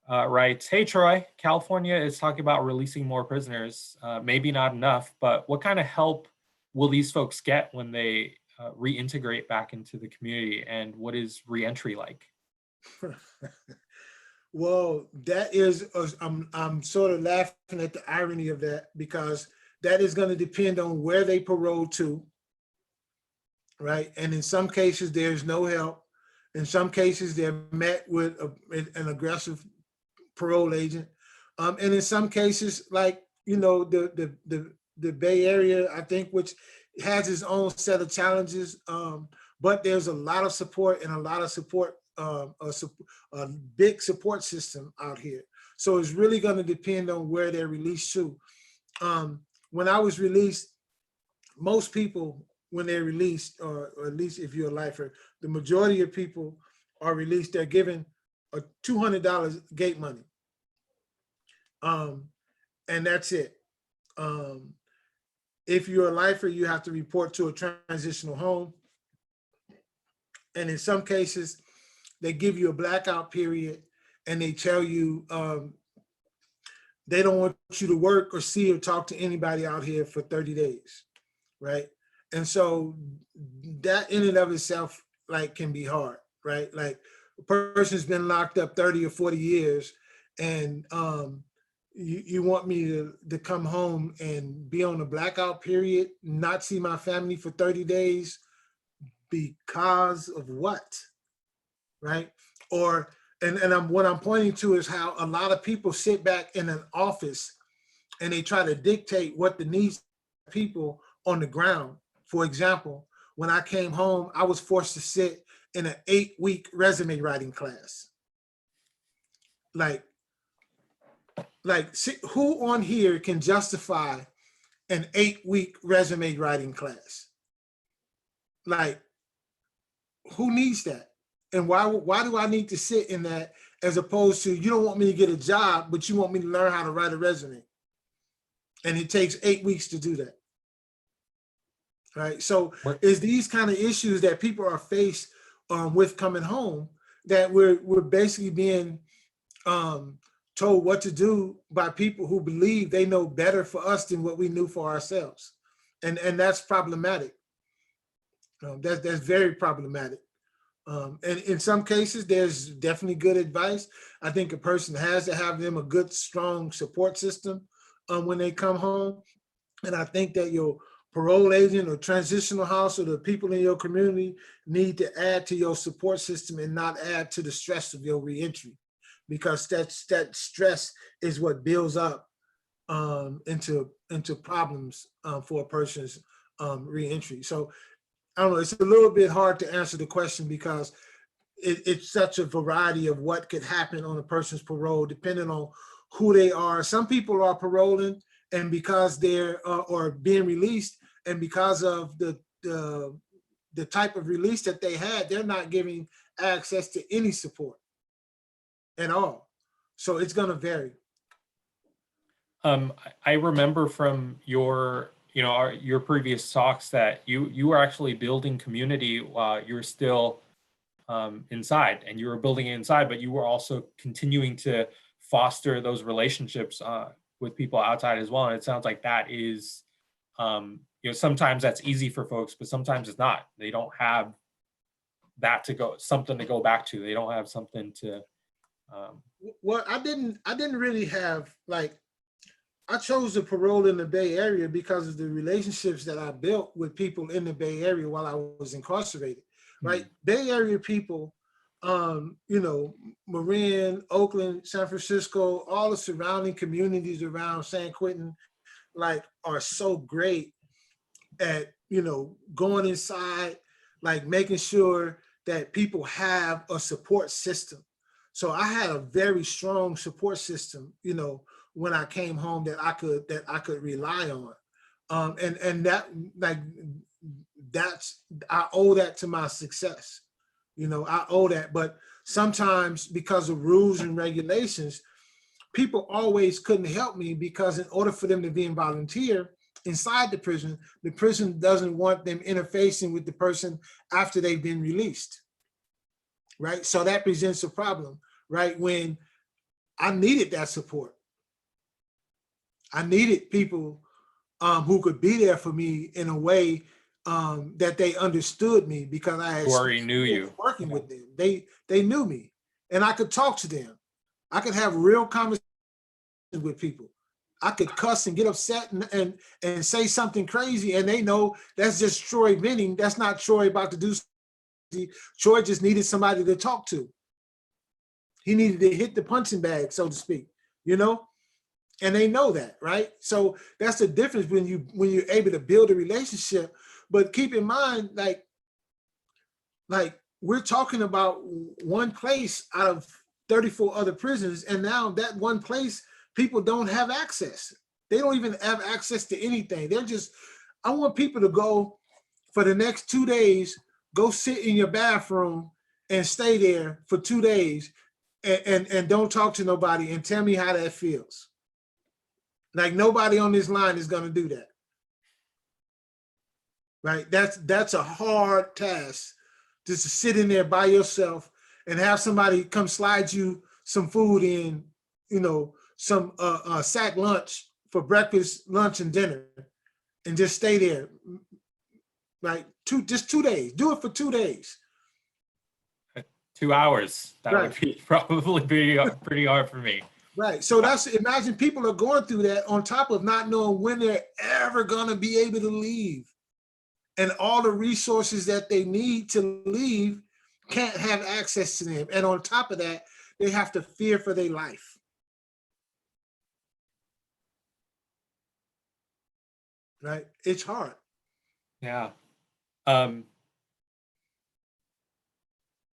writes, "Hey Troy, California is talking about releasing more prisoners. Maybe not enough, but what kind of help will these folks get when they reintegrate back into the community? And what is reentry like?" Well, that is, I'm sort of laughing at the irony of that, because that is going to depend on where they parole to, right? And in some cases, there's no help. In some cases, they're met with an aggressive parole agent. And in some cases, like, you know, the Bay Area, I think, which has its own set of challenges, but there's a lot of support and a lot of support, a big support system out here. So it's really going to depend on where they're released to. When I was released, most people, when they're released, or at least if you're a lifer, the majority of people are released, they're given a $200 gate money. And that's it. If you're a lifer, you have to report to a transitional home. And in some cases, they give you a blackout period and they tell you they don't want you to work or see or talk to anybody out here for 30 days, right? And so that in and of itself, like, can be hard, right? Like, a person's been locked up 30 or 40 years and you want me to come home and be on a blackout period, not see my family for 30 days because of what, right? Or, what I'm pointing to is how a lot of people sit back in an office and they try to dictate what the needs of people on the ground. For example, when I came home, I was forced to sit in an 8-week resume writing class. Like, who on here can justify an 8-week resume writing class? Like, who needs that? And why do I need to sit in that, as opposed to, you don't want me to get a job, but you want me to learn how to write a resume? And it takes 8 weeks to do that. Right. So it's these kind of issues that people are faced with coming home, that we're basically being told what to do by people who believe they know better for us than what we knew for ourselves. And that's problematic. That's very problematic. And in some cases, there's definitely good advice. I think a person has to have them a good, strong support system when they come home. And I think that your parole agent or transitional house or the people in your community need to add to your support system and not add to the stress of your reentry, because that stress is what builds up into problems for a person's reentry. So I don't know, it's a little bit hard to answer the question, because it's such a variety of what could happen on a person's parole, depending on who they are. Some people are paroling, and because they're or being released, and because of the type of release that they had, they're not giving access to any support at all. So it's going to vary. I remember from your your previous talks that you were actually building community while you were still inside, and you were building it inside, but you were also continuing to foster those relationships with people outside as well. And it sounds like that is, sometimes that's easy for folks, but sometimes it's not. They don't have that something to go back to. They don't have something to. Well, I didn't really have, like, I chose to parole in the Bay Area because of the relationships that I built with people in the Bay Area while I was incarcerated, right? Mm-hmm. Bay Area people, Marin, Oakland, San Francisco, all the surrounding communities around San Quentin, like, are so great at, going inside, like, making sure that people have a support system. So I had a very strong support system, when I came home, that I could rely on. And that, like, I owe that to my success. You know, I owe that. But sometimes because of rules and regulations, people always couldn't help me, because in order for them to be a volunteer inside the prison doesn't want them interfacing with the person after they've been released, right? So that presents a problem, right? When I needed that support, I needed people who could be there for me in a way that they understood me, because I had Who already knew you. working with them. They knew me, and I could talk to them. I could have real conversations with people. I could cuss and get upset and say something crazy, and they know that's just Troy venting. That's not Troy about to do something. Troy just needed somebody to talk to. He needed to hit the punching bag, so to speak, you know? And they know that, right? So that's the difference when you're able to build a relationship. But keep in mind, like we're talking about one place out of 34 other prisons, and now that one place, people don't have access. They don't even have access to anything. I want people to go for the next 2 days, go sit in your bathroom and stay there for 2 days and don't talk to nobody, and tell me how that feels. Like, nobody on this line is gonna do that. Right? That's a hard task, just to sit in there by yourself and have somebody come slide you some food in, you know, some sack lunch for breakfast, lunch, and dinner, and just stay there. Like just 2 days. Do it for 2 days. 2 hours. That Right. would be probably pretty hard for me. Right. So imagine people are going through that, on top of not knowing when they're ever gonna be able to leave. And all the resources that they need to leave can't have access to them. And on top of that, they have to fear for their life. Right? It's hard. Yeah. And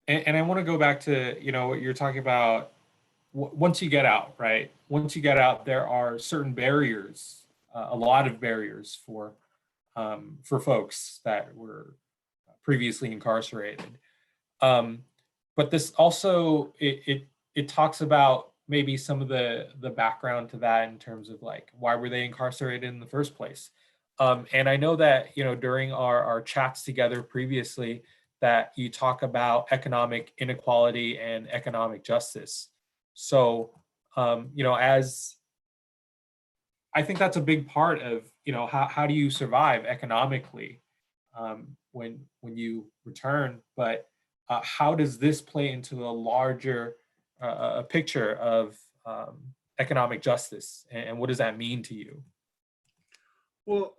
I want to go back to, you know, what you're talking about. Once you get out, right? Once you get out, there are certain barriers, a lot of barriers for folks that were previously incarcerated. But this also, it talks about maybe some of the background to that, in terms of, like, why were they incarcerated in the first place? And I know that, you know, during our chats together previously, that you talk about economic inequality and economic justice. So, you know, as I think that's a big part of, you know, how do you survive economically when you return? But how does this play into a larger picture of economic justice, and what does that mean to you? Well,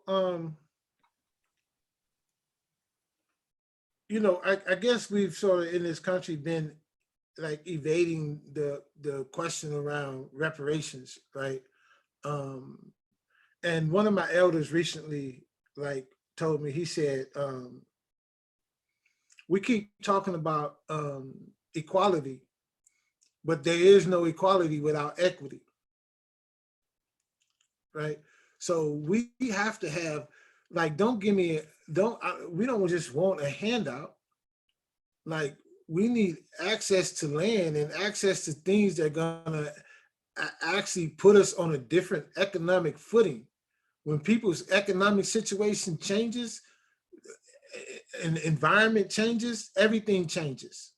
you know, I guess we've sort of in this country been like evading the question around reparations, right? And one of my elders recently like told me, he said, we keep talking about equality, but there is no equality without equity, right? So we have to have, like, we don't just want a handout. Like, we need access to land and access to things that are gonna actually put us on a different economic footing. When people's economic situation changes and the environment changes, everything changes,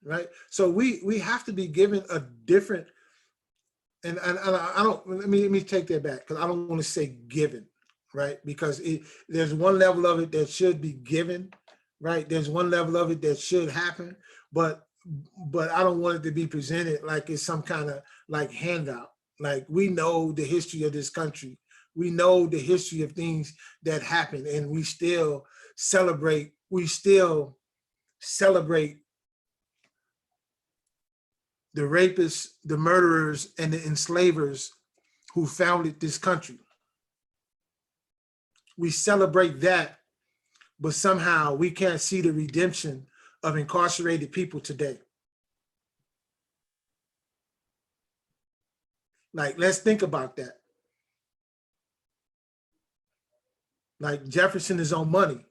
right? So we have to be given a different, and I don't, let me take that back, because I don't want to say given, right? Because there's one level of it that should be given, right? There's one level of it that should happen, but I don't want it to be presented like it's some kind of like handout. Like, we know the history of this country. We know the history of things that happen, and we still celebrate the rapists, the murderers, and the enslavers who founded this country. We celebrate that, but somehow we can't see the redemption of incarcerated people today. Like, let's think about that. Like Jefferson is on money.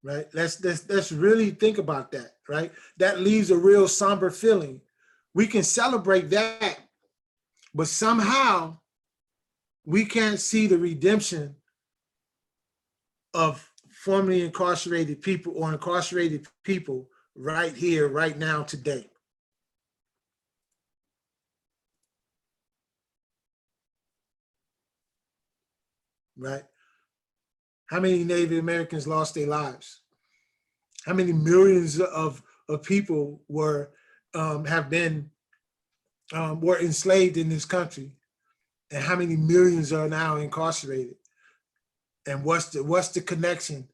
Right? Let's really think about that, right? That leaves a real somber feeling. We can celebrate that, but somehow we can't see the redemption of formerly incarcerated people or incarcerated people right here, right now, today. Right? How many Native Americans lost their lives? How many millions of people were have been were enslaved in this country, and how many millions are now incarcerated? And what's the connection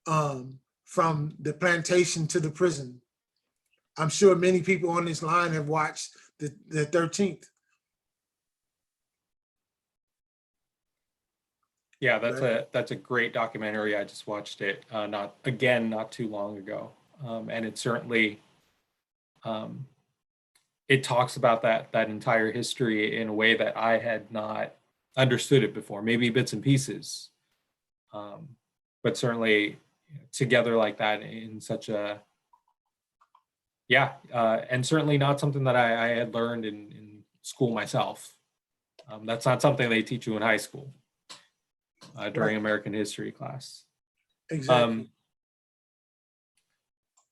from the plantation to the prison? I'm sure many people on this line have watched the 13th. Yeah, that's a great documentary. I just watched it not too long ago, and it certainly it talks about that entire history in a way that I had not understood it before. Maybe bits and pieces, but certainly together like that in such a and certainly not something that I had learned in school myself. That's not something they teach you in high school. During Right. American history class. Exactly.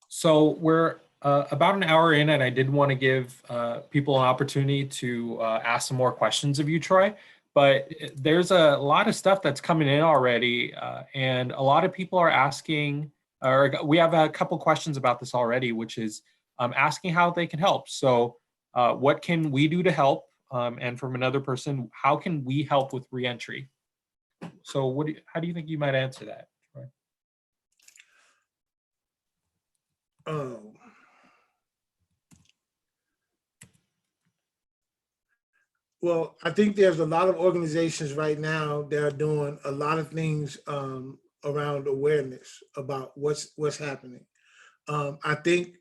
So we're about an hour in, and I did want to give people an opportunity to ask some more questions of you, Troy. But there's a lot of stuff that's coming in already, and a lot of people are asking, or we have a couple questions about this already, which is asking how they can help. So what can we do to help? And from another person, how can we help with reentry? So how do you think you might answer that, Troy? Well, I think there's a lot of organizations right now that are doing a lot of things around awareness about what's happening. I think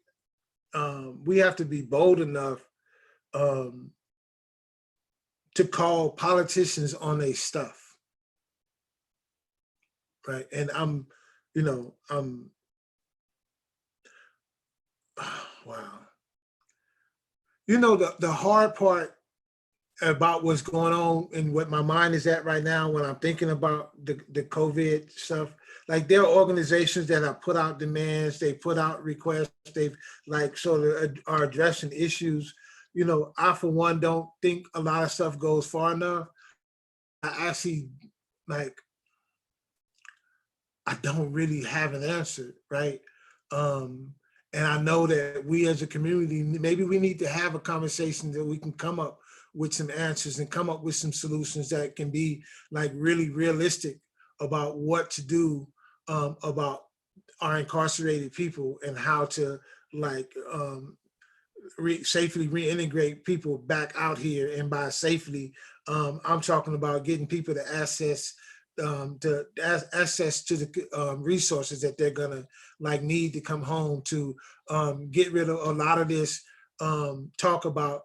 we have to be bold enough to call politicians on their stuff, right? And wow. The hard part about what's going on and what my mind is at right now when I'm thinking about the COVID stuff, like there are organizations that have put out demands, they put out requests, they've like sort of are addressing issues. I for one don't think a lot of stuff goes far enough. I actually like, I don't really have an answer, right? And I know that we as a community, maybe we need to have a conversation that we can come up with some answers and come up with some solutions that can be like really realistic about what to do about our incarcerated people and how to like safely reintegrate people back out here. And by safely, I'm talking about getting people to access to the resources that they're gonna like need to come home to get rid of a lot of this talk about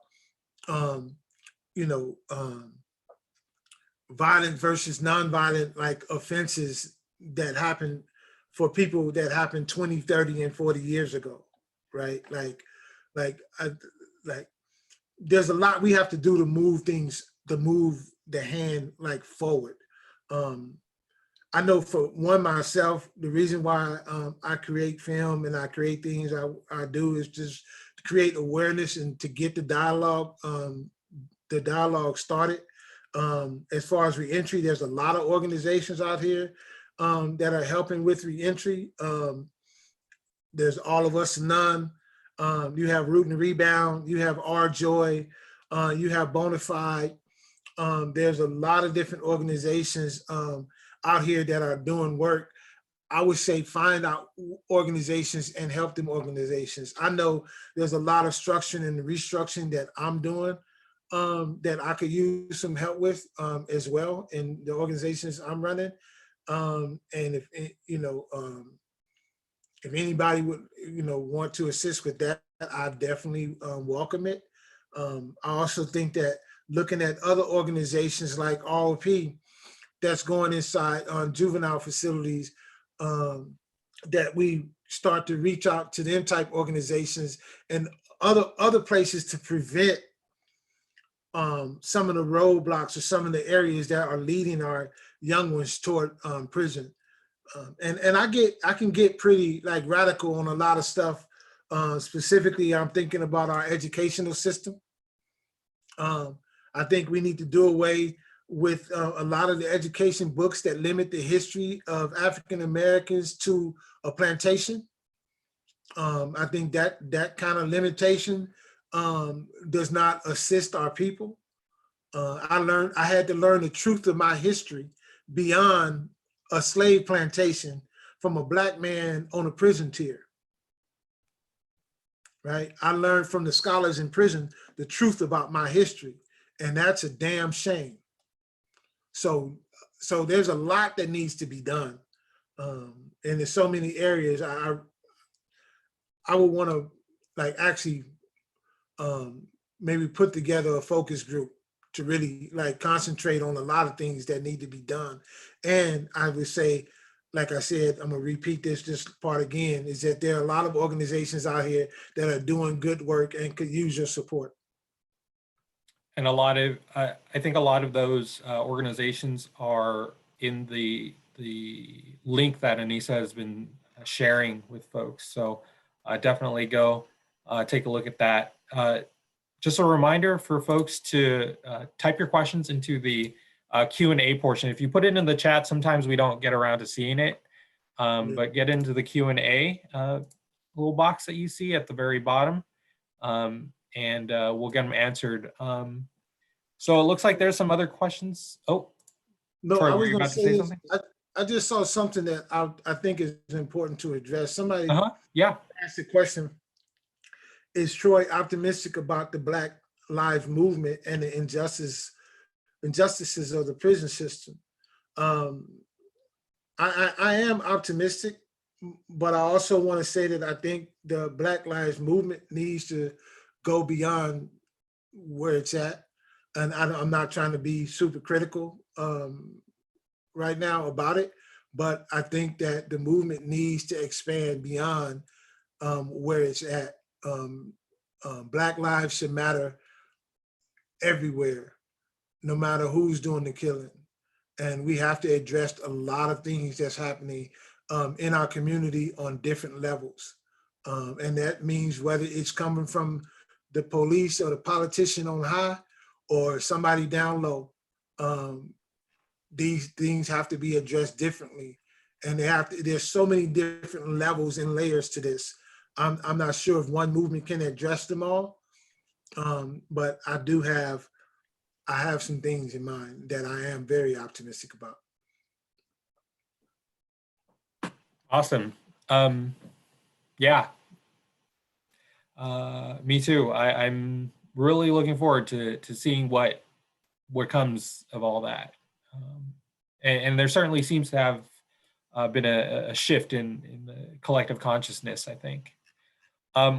violent versus nonviolent like offenses that happen for people that happened 20, 30, and 40 years ago, right? Like there's a lot we have to do to move the hand like forward. I know for one myself, the reason why I create film and I create things I do is just to create awareness and to get the dialogue started. As far as reentry, there's a lot of organizations out here that are helping with reentry. There's All of Us None. You have Root and Rebound. You have Our Joy. You have Bonafide. There's a lot of different organizations out here that are doing work. I would say find out organizations and help them organizations. I know there's a lot of structuring and restructuring that I'm doing that I could use some help with as well in the organizations I'm running. And if anybody would want to assist with that, I definitely welcome it. I also think that looking at other organizations like ROP that's going inside on juvenile facilities, that we start to reach out to them type organizations and other places to prevent some of the roadblocks or some of the areas that are leading our young ones toward prison. And I can get pretty like radical on a lot of stuff. Specifically, I'm thinking about our educational system. I think we need to do away with a lot of the education books that limit the history of African Americans to a plantation. I think that kind of limitation does not assist our people. I had to learn the truth of my history beyond a slave plantation from a Black man on a prison tier. Right? I learned from the scholars in prison the truth about my history, and that's a damn shame. So there's a lot that needs to be done, and there's so many areas. I would want to like actually maybe put together a focus group to really like concentrate on a lot of things that need to be done. And I would say, like I said, I'm gonna repeat this part again, is that there are a lot of organizations out here that are doing good work and could use your support. And a lot of, I think a lot of those organizations are in the link that Anissa has been sharing with folks. So definitely go take a look at that. Just a reminder for folks to type your questions into the Q&A portion. If you put it in the chat, sometimes we don't get around to seeing it, but get into the Q&A little box that you see at the very bottom, and we'll get them answered. So it looks like there's some other questions. Oh, no, Troy, I were was you going about to to say say this. something? I just saw something that I think is important to address. Somebody Yeah. asked the question, is Troy optimistic about the Black Lives Movement and the injustices of the prison system? I am optimistic, but I also want to say that I think the Black Lives Movement needs to go beyond where it's at. And I'm not trying to be super critical right now about it, but I think that the movement needs to expand beyond where it's at. Black lives should matter everywhere, no matter who's doing the killing. And we have to address a lot of things that's happening in our community on different levels. And that means whether it's coming from the police or the politician on high or somebody down low, these things have to be addressed differently. And there's so many different levels and layers to this. I'm not sure if one movement can address them all, but I have some things in mind that I am very optimistic about. Awesome. Yeah. Me too. I'm really looking forward to seeing what comes of all that. And there certainly seems to have been a shift in the collective consciousness, I think.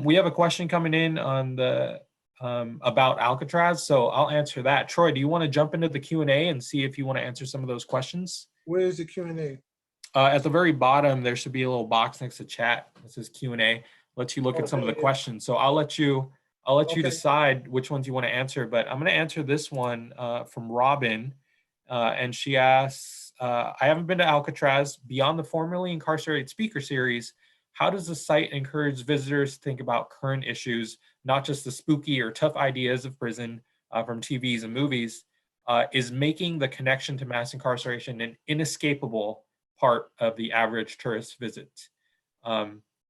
We have a question coming in on the about Alcatraz, so I'll answer that. Troy, do you want to jump into the Q&A and see if you want to answer some of those questions? Where is the Q&A? At the very bottom, there should be a little box next to chat that says Q&A. Lets you look at some of the questions. So I'll let you decide which ones you want to answer. But I'm going to answer this one from Robin, and she asks, "I haven't been to Alcatraz. Beyond the formerly incarcerated speaker series, how does the site encourage visitors to think about current issues, not just the spooky or tough ideas of prison from TVs and movies? Is making the connection to mass incarceration an inescapable part of the average tourist visit?"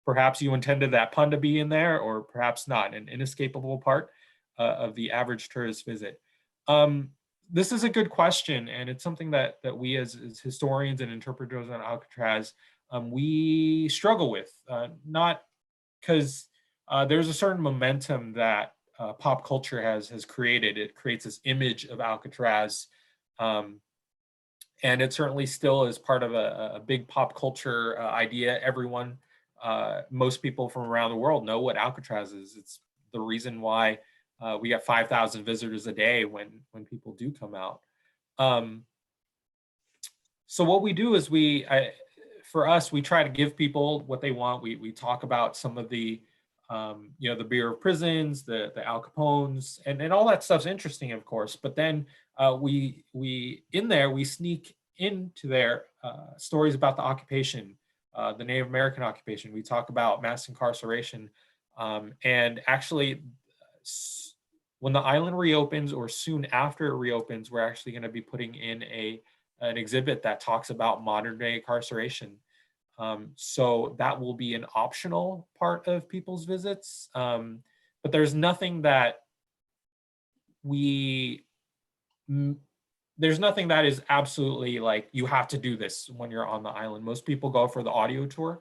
Perhaps you intended that pun to be in there, or perhaps not, an inescapable part of the average tourist visit. This is a good question, and it's something that we as historians and interpreters on Alcatraz, we struggle with, not because there's a certain momentum that pop culture has created. It creates this image of Alcatraz, and it certainly still is part of a big pop culture idea. Everyone, most people from around the world know what Alcatraz is. It's the reason why we get 5,000 visitors a day when people do come out. So what we do is for us, we try to give people what they want. We talk about some of the, the Bureau of Prisons, the Al Capones, and all that stuff's interesting, of course. But then we sneak into their stories about the occupation, the Native American occupation. We talk about mass incarceration, and actually, when the island reopens or soon after it reopens, we're actually going to be putting in an exhibit that talks about modern day incarceration. So that will be an optional part of people's visits. But there's nothing that is absolutely like, you have to do this when you're on the island. Most people go for the audio tour.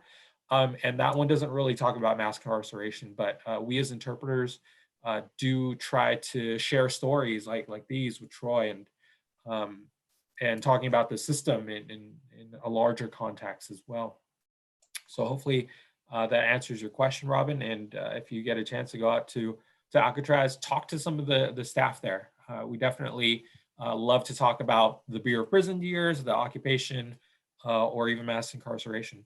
And that one doesn't really talk about mass incarceration, but we as interpreters do try to share stories like these with Troy, and talking about the system in a larger context as well. So hopefully that answers your question, Robin. And if you get a chance to go out to Alcatraz, talk to some of the staff there. We definitely love to talk about the Bureau of Prison years, the occupation, or even mass incarceration.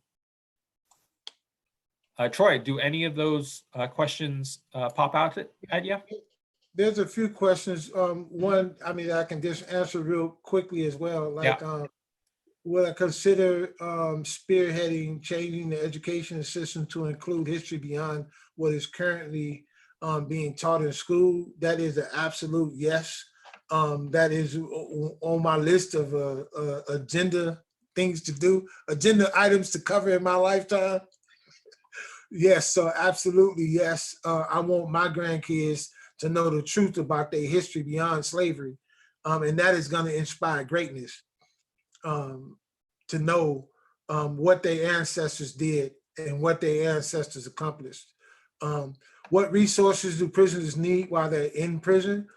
Troy, do any of those questions pop out at you? There's a few questions. One, I mean, I can just answer real quickly as well. Like, would I consider spearheading changing the education system to include history beyond what is currently being taught in school? That is an absolute yes. That is on my list of agenda things to do, agenda items to cover in my lifetime. Yes, so absolutely yes. I want my grandkids to know the truth about their history beyond slavery. And that is going to inspire greatness, to know what their ancestors did and what their ancestors accomplished. What resources do prisoners need while they're in prison?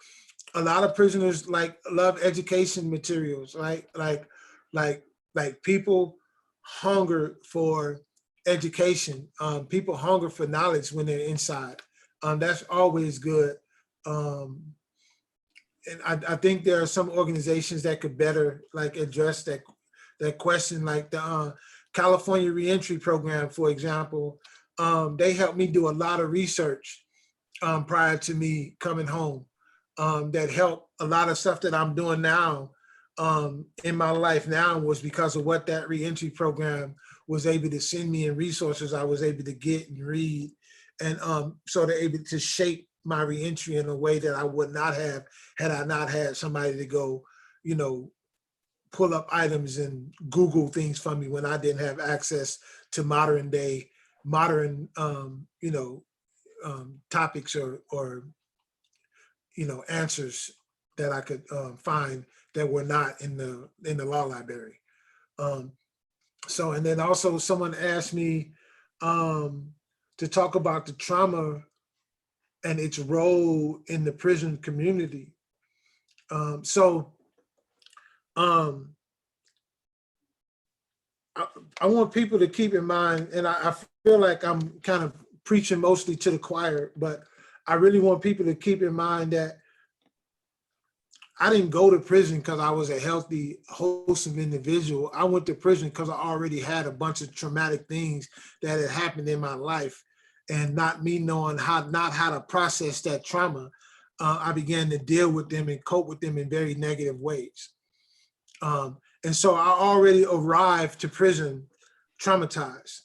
A lot of prisoners love education materials, right? Like people hunger for education. People hunger for knowledge when they're inside. That's always good. And I think there are some organizations that could better address that question, like the California Reentry Program, for example. They helped me do a lot of research prior to me coming home. That helped a lot of stuff that I'm doing now in my life now was because of what that reentry program was able to send me, and resources I was able to get and read. And so they're able to shape my reentry in a way that I would not have had I not had somebody to go, pull up items and Google things for me when I didn't have access to modern topics or answers that I could find that were not in the law library. So, and then also someone asked me to talk about the trauma and its role in the prison community. I want people to keep in mind, and I feel like I'm kind of preaching mostly to the choir, but I really want people to keep in mind that I didn't go to prison because I was a healthy, wholesome individual. I went to prison because I already had a bunch of traumatic things that had happened in my life, and not me knowing how to process that trauma. I began to deal with them and cope with them in very negative ways. And so I already arrived to prison traumatized.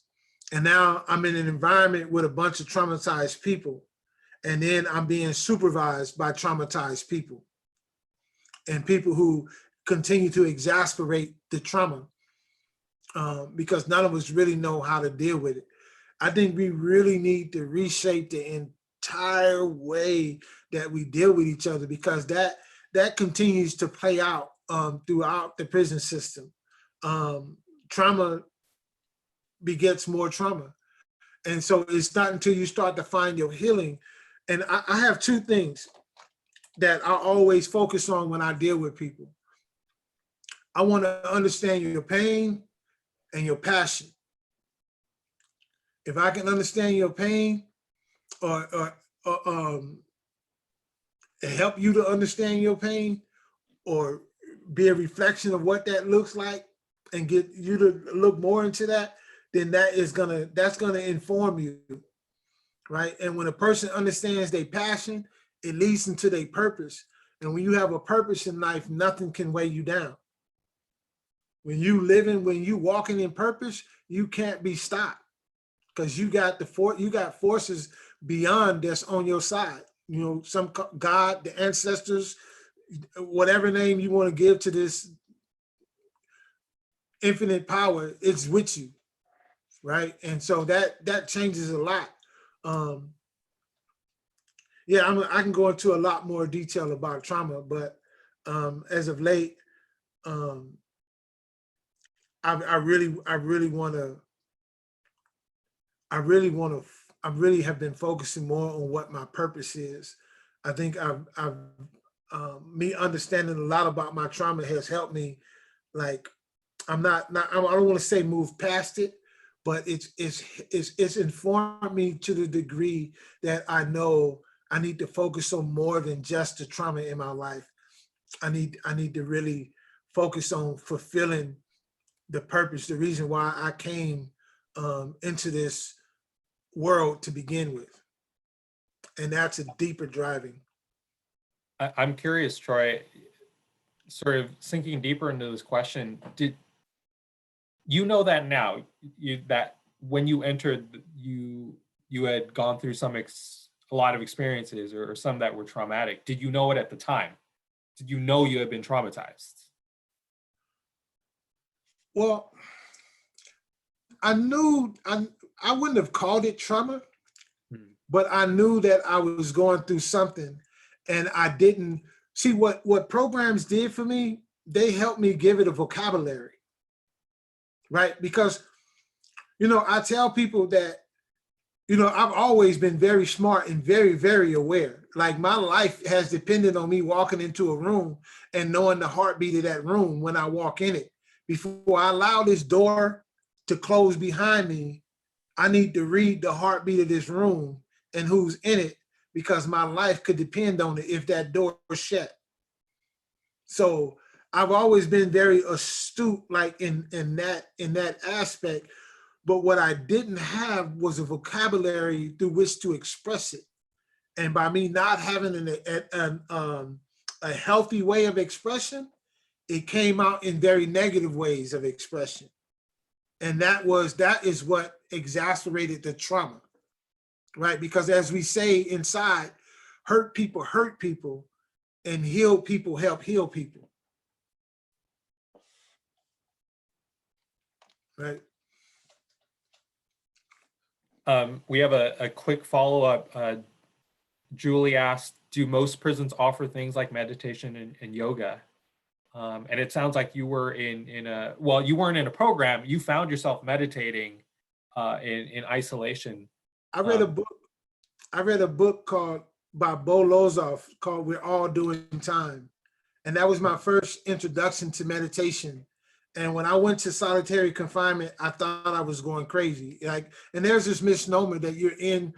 And now I'm in an environment with a bunch of traumatized people. And then I'm being supervised by traumatized people and people who continue to exasperate the trauma because none of us really know how to deal with it. I think we really need to reshape the entire way that we deal with each other, because that continues to play out throughout the prison system. Trauma begets more trauma. And so it's not until you start to find your healing. And I have two things that I always focus on when I deal with people. I want to understand your pain and your passion. If I can understand your pain or help you to understand your pain, or be a reflection of what that looks like, and get you to look more into that, then that's gonna inform you, right? And when a person understands their passion, it leads them to their purpose. And when you have a purpose in life, nothing can weigh you down. When you walking in purpose, you can't be stopped, because you got forces beyond that's on your side. You know, some God, the ancestors, whatever name you want to give to this infinite power, it's with you, right? And so that changes a lot. Yeah, I can go into a lot more detail about trauma, but as of late, I really have been focusing more on what my purpose is. I think me understanding a lot about my trauma has helped me. Like, I don't want to say move past it, but it's informed me to the degree that I know I need to focus on more than just the trauma in my life. I need to really focus on fulfilling the purpose, the reason why I came into this world to begin with. And that's a deeper driving. I'm curious, Troy, sort of sinking deeper into this question, did you know that now, that when you entered, you had gone through a lot of experiences, or some that were traumatic? Did you know it at the time? Did you know you had been traumatized? Well, I knew I wouldn't have called it trauma, but I knew that I was going through something, and I didn't see what programs did for me. They helped me give it a vocabulary, right? Because, I tell people that, I've always been very smart and very, very aware. Like, my life has depended on me walking into a room and knowing the heartbeat of that room when I walk in it. Before I allow this door to close behind me, I need to read the heartbeat of this room and who's in it, because my life could depend on it if that door was shut. So I've always been very astute, like in that aspect. But what I didn't have was a vocabulary through which to express it. And by me not having a healthy way of expression, it came out in very negative ways of expression. And that is what exacerbated the trauma, right? Because as we say inside, hurt people, and heal people help heal people, right? We have a quick follow-up. Julie asked, do most prisons offer things like meditation and yoga? And it sounds like you were you weren't in a program, you found yourself meditating in isolation. I read a book by Bo Lozoff called We're All Doing Time. And that was my first introduction to meditation. And when I went to solitary confinement, I thought I was going crazy. And there's this misnomer that you're in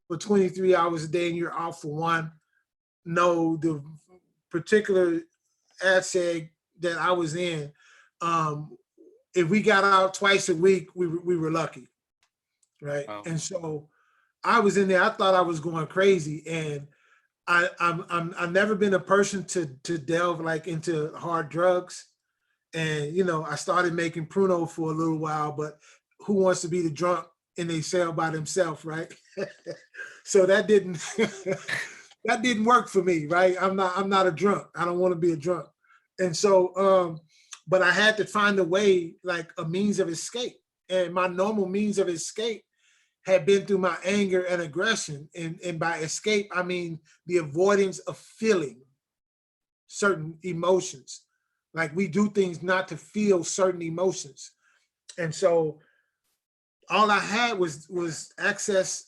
for 23 hours a day and you're out for one. No, the particular ASEG that I was in, if we got out twice a week, we were lucky, right? Wow. And so I was in there. I thought I was going crazy, and I've never been a person to delve like into hard drugs. And I started making Pruno for a little while, but who wants to be the drunk in a cell by themselves, right? So that didn't that didn't work for me, right? I'm not a drunk. I don't want to be a drunk. And so, but I had to find a way, like a means of escape. And my normal means of escape had been through my anger and aggression. And by escape, I mean the avoidance of feeling certain emotions. Like, we do things not to feel certain emotions. And so all I had was access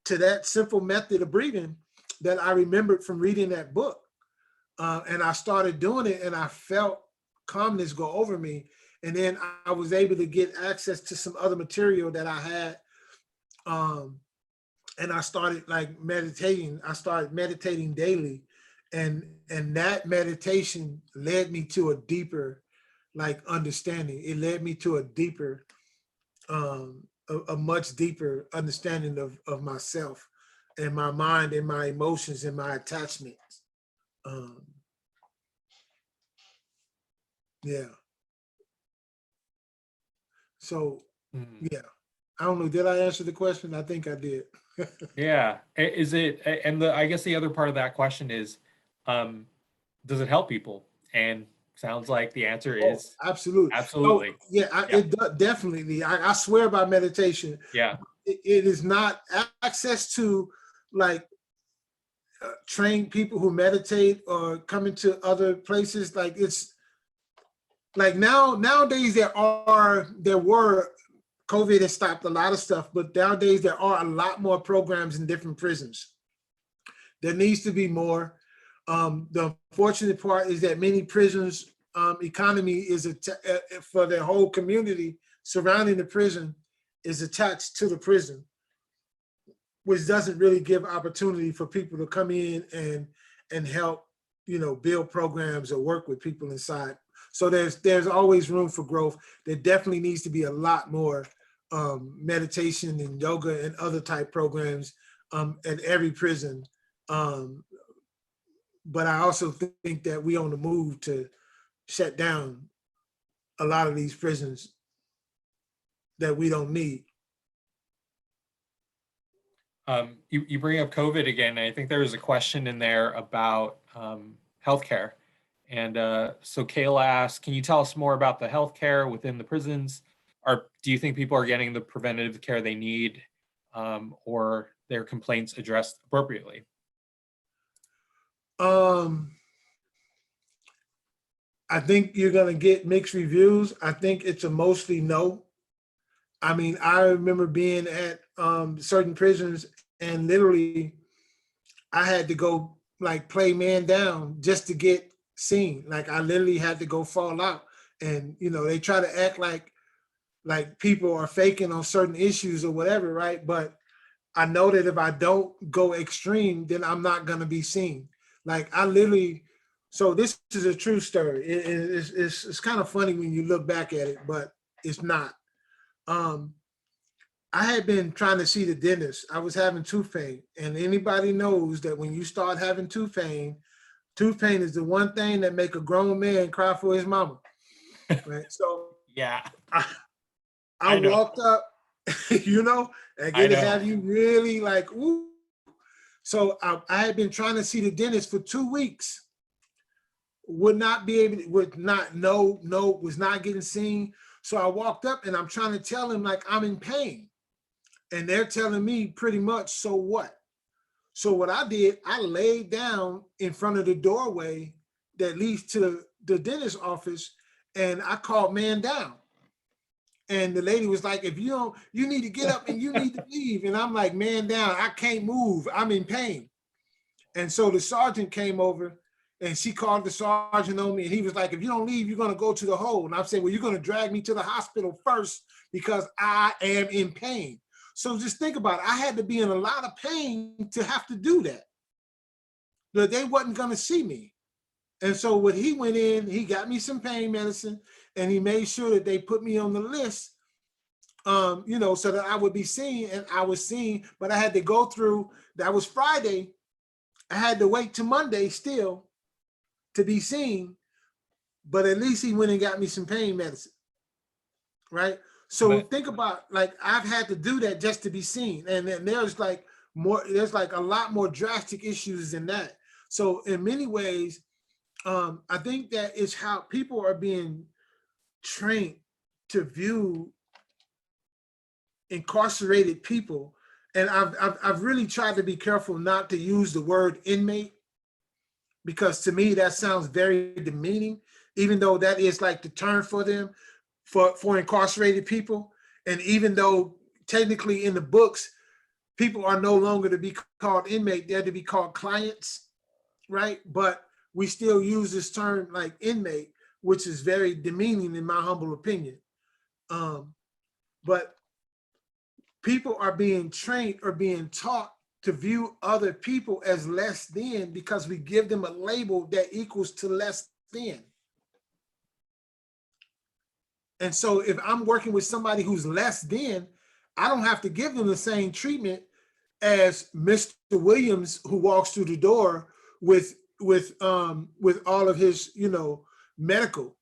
to that simple method of breathing that I remembered from reading that book. And I started doing it, and I felt calmness go over me. And then I was able to get access to some other material that I had and I started like meditating. I started meditating daily, and that meditation led me to a deeper like understanding. It led me to a deeper, a much deeper understanding of myself and my mind and my emotions and my attachments. Um, yeah. So Mhm. yeah, I don't know. Did I answer the question? I think I did. Yeah. Is it, and I guess the other part of that question is, um, does it help people? And sounds like the answer Oh, is absolutely. No, absolutely. yeah, Yeah. definitely. I swear by meditation. Yeah. It is not access to like trained people who meditate or come into other places. Like it's like nowadays there were COVID has stopped a lot of stuff, but nowadays there are a lot more programs in different prisons. There needs to be more. The unfortunate part is that many prisons economy is for their whole community surrounding the prison is attached to the prison, which doesn't really give opportunity for people to come in and help, build programs or work with people inside. So there's always room for growth. There definitely needs to be a lot more meditation and yoga and other type programs at every prison. Um, but I also think that we on the move to shut down a lot of these prisons that we don't need. You bring up COVID again. I think there was a question in there about healthcare. And so Kayla asked, can you tell us more about the healthcare within the prisons? Or do you think people are getting the preventative care they need, or their complaints addressed appropriately? Um, I think you're gonna get mixed reviews. I think it's a mostly no. I mean, I remember being at certain prisons and literally I had to go like play man down just to get seen. Like I literally had to go fall out. And they try to act like people are faking on certain issues or whatever, right? But I know that if I don't go extreme, then I'm not gonna be seen. Like I literally, so this is a true story. It's kind of funny when you look back at it, but it's not. Um, I had been trying to see the dentist. I was having tooth pain, and anybody knows that when you start having tooth pain is the one thing that make a grown man cry for his mama, right? So Yeah, I, I I know. walked up, and I it'll know. have you really like, ooh. So I had been trying to see the dentist for 2 weeks. Would not be able, would not, no, was not getting seen. So I walked up and I'm trying to tell him like I'm in pain. And they're telling me pretty much, so what? So what I did, I laid down in front of the doorway that leads to the dentist's office and I called man down. And the lady was like, if you don't, you need to get up and you need to leave. And I'm like, man down, I can't move, I'm in pain. And so the sergeant came over and she called the sergeant on me and he was like, if you don't leave, you're gonna go to the hole. And I said, well, you're gonna drag me to the hospital first because I am in pain. So just think about it. I had to be in a lot of pain to have to do that. But they wasn't gonna see me. And so when he went in, he got me some pain medicine and he made sure that they put me on the list, so that I would be seen, and I was seen, but I had to go through, that was Friday. I had to wait till Monday still to be seen, but at least he went and got me some pain medicine, right? So But think about, like, I've had to do that just to be seen. And then there's like a lot more drastic issues than that. So in many ways, I think that is how people are being trained to view incarcerated people. And I've really tried to be careful not to use the word inmate, because to me that sounds very demeaning, even though that is like the term for them, for incarcerated people. And even though technically in the books, people are no longer to be called inmate, they're to be called clients, right? But we still use this term like inmate, which is very demeaning in my humble opinion. But people are being trained or being taught to view other people as less than because we give them a label that equals to less than. And so if I'm working with somebody who's less than, I don't have to give them the same treatment as Mr. Williams, who walks through the door with all of his, medical,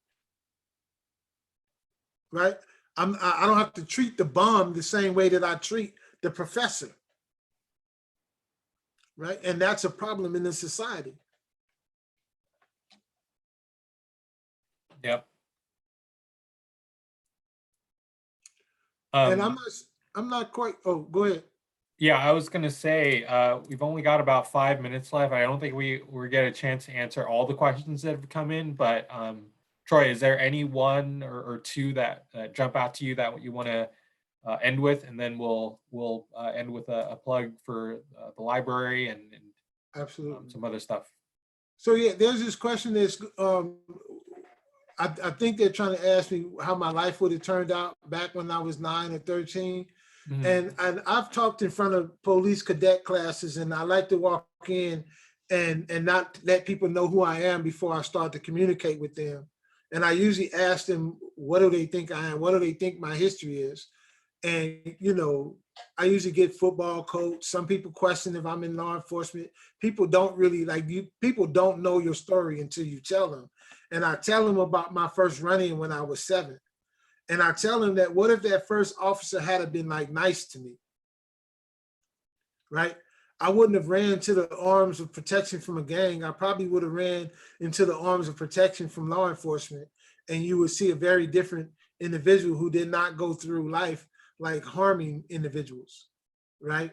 right? I don't have to treat the bum the same way that I treat the professor, right? And that's a problem in this society. Yep. And I'm not quite, oh, go ahead. Yeah, I was gonna say, we've only got about 5 minutes left. I don't think we get a chance to answer all the questions that have come in, but Troy, is there any one or two that jump out to you that you want to end with, and then we'll end with a plug for the library and Absolutely. some other stuff. So yeah, there's this question that's I think they're trying to ask me how my life would have turned out back when I was 9 or 13. Mm-hmm. And I've talked in front of police cadet classes, and I like to walk in and not let people know who I am before I start to communicate with them. And I usually ask them, what do they think I am? What do they think my history is? And, I usually get football coach. Some people question if I'm in law enforcement. People don't really people don't know your story until you tell them. And I tell them about my first run-in when I was 7. And I tell them that what if that first officer had been nice to me, right? I wouldn't have ran to the arms of protection from a gang. I probably would have ran into the arms of protection from law enforcement. And you would see a very different individual who did not go through life like harming individuals, right?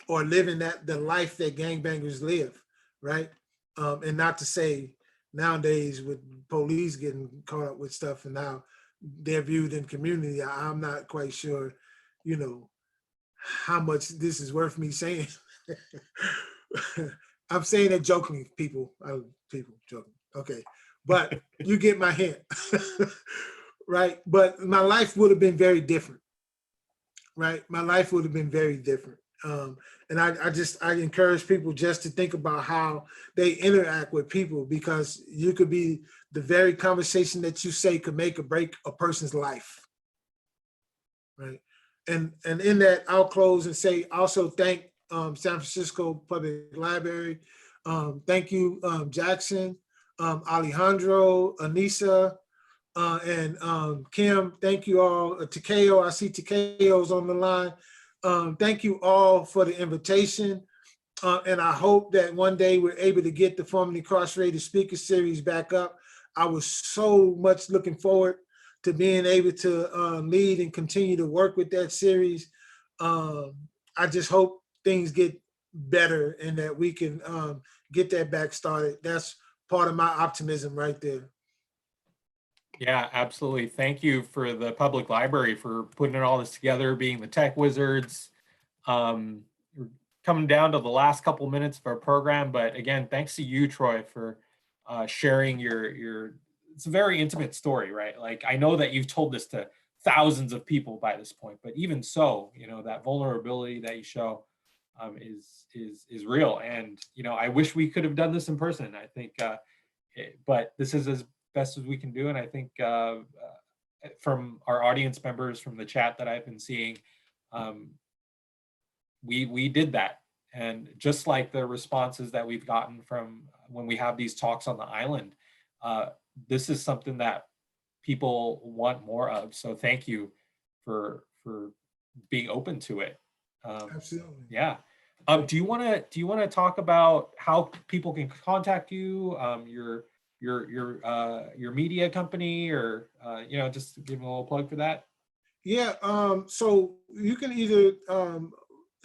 Or living the life that gangbangers live, right? And not to say nowadays with police getting caught up with stuff and now they're viewed in community, I'm not quite sure, how much this is worth me saying. I'm saying it jokingly, people joking, okay. But you get my hint, right? But my life would have been very different, right? My life would have been very different. And I encourage people just to think about how they interact with people, because you could be the very conversation that you say could make or break a person's life, right? And in that, I'll close and say also thank San Francisco Public Library. Thank you, Jackson, Alejandro, Anissa, and Kim. Thank you all. Takeo, I see Takeo's on the line. Thank you all for the invitation. And I hope that one day we're able to get the Formerly Incarcerated Speaker Series back up. I was so much looking forward to being able to lead and continue to work with that series. I just hope things get better and that we can get that back started. That's part of my optimism right there. Yeah, absolutely. Thank you for the public library for putting all this together, being the tech wizards. We're coming down to the last couple minutes of our program, but again, thanks to you, Troy, for sharing your it's a very intimate story, right? Like, I know that you've told this to thousands of people by this point, but even so, that vulnerability that you show is real. And, I wish we could have done this in person. I think, but this is as best as we can do. And I think from our audience members, from the chat that I've been seeing, we did that. And just like the responses that we've gotten from when we have these talks on the island, this is something that people want more of. So thank you for being open to it. Absolutely. Yeah. Do you want to talk about how people can contact you, your media company, or just give them a little plug for that? Yeah. So you can either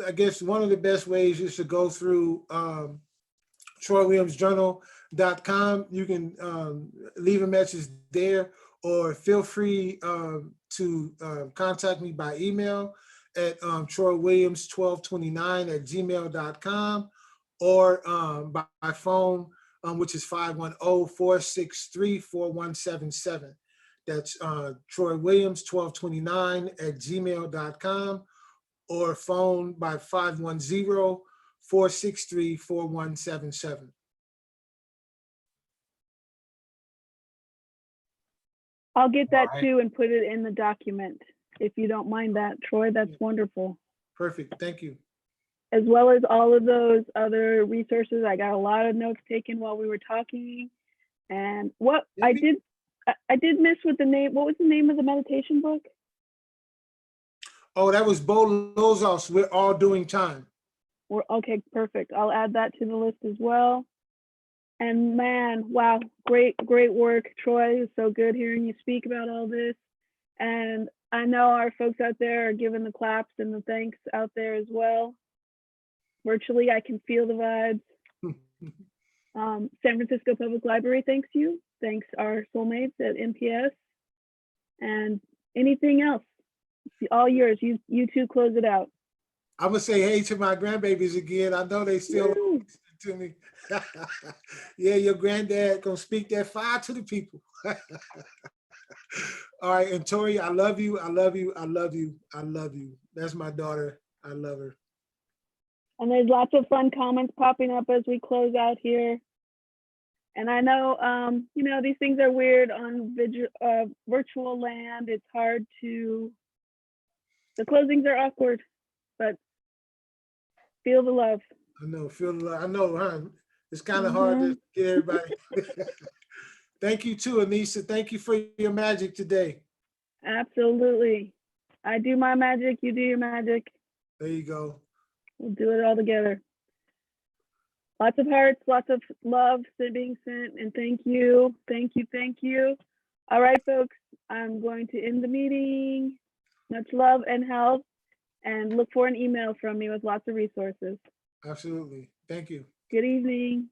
I guess one of the best ways is to go through TroyWilliamsJournal.com. You can leave a message there, or feel free to contact me by email at TroyWilliams1229@gmail.com, or by phone, which is 510-463-4177. That's TroyWilliams1229@gmail.com, or phone by 510-463-4177. I'll get that Alright. too and put it in the document, if you don't mind that, Troy. That's wonderful. Perfect, thank you. As well as all of those other resources. I got a lot of notes taken while we were talking. And what I did miss what was the name of the meditation book? Oh, that was Bo Lozos, We're All Doing Time. Okay, perfect. I'll add that to the list as well. And man, wow, great work, Troy. It's so good hearing you speak about all this. And I know our folks out there are giving the claps and the thanks out there as well. Virtually, I can feel the vibes. San Francisco Public Library thanks you. Thanks our soulmates at NPS. And anything else, all yours. You two close it out. I'm gonna say hey to my grandbabies again. I know they still listen to me. Yeah, your granddad gonna speak that fire to the people. All right, and Tori, I love you. I love you. I love you. I love you. That's my daughter. I love her. And there's lots of fun comments popping up as we close out here. And I know, you know, these things are weird on virtual land. It's hard to, the closings are awkward, but feel the love. I know, feel the love. I know, huh? It's kind of hard to get everybody. Thank you too, Anissa. Thank you for your magic today. Absolutely. I do my magic, you do your magic. There you go. We'll do it all together. Lots of hearts, lots of love being sent, and thank you, thank you, thank you. All right, folks, I'm going to end the meeting. Much love and health, and look for an email from me with lots of resources. Absolutely. Thank you. Good evening.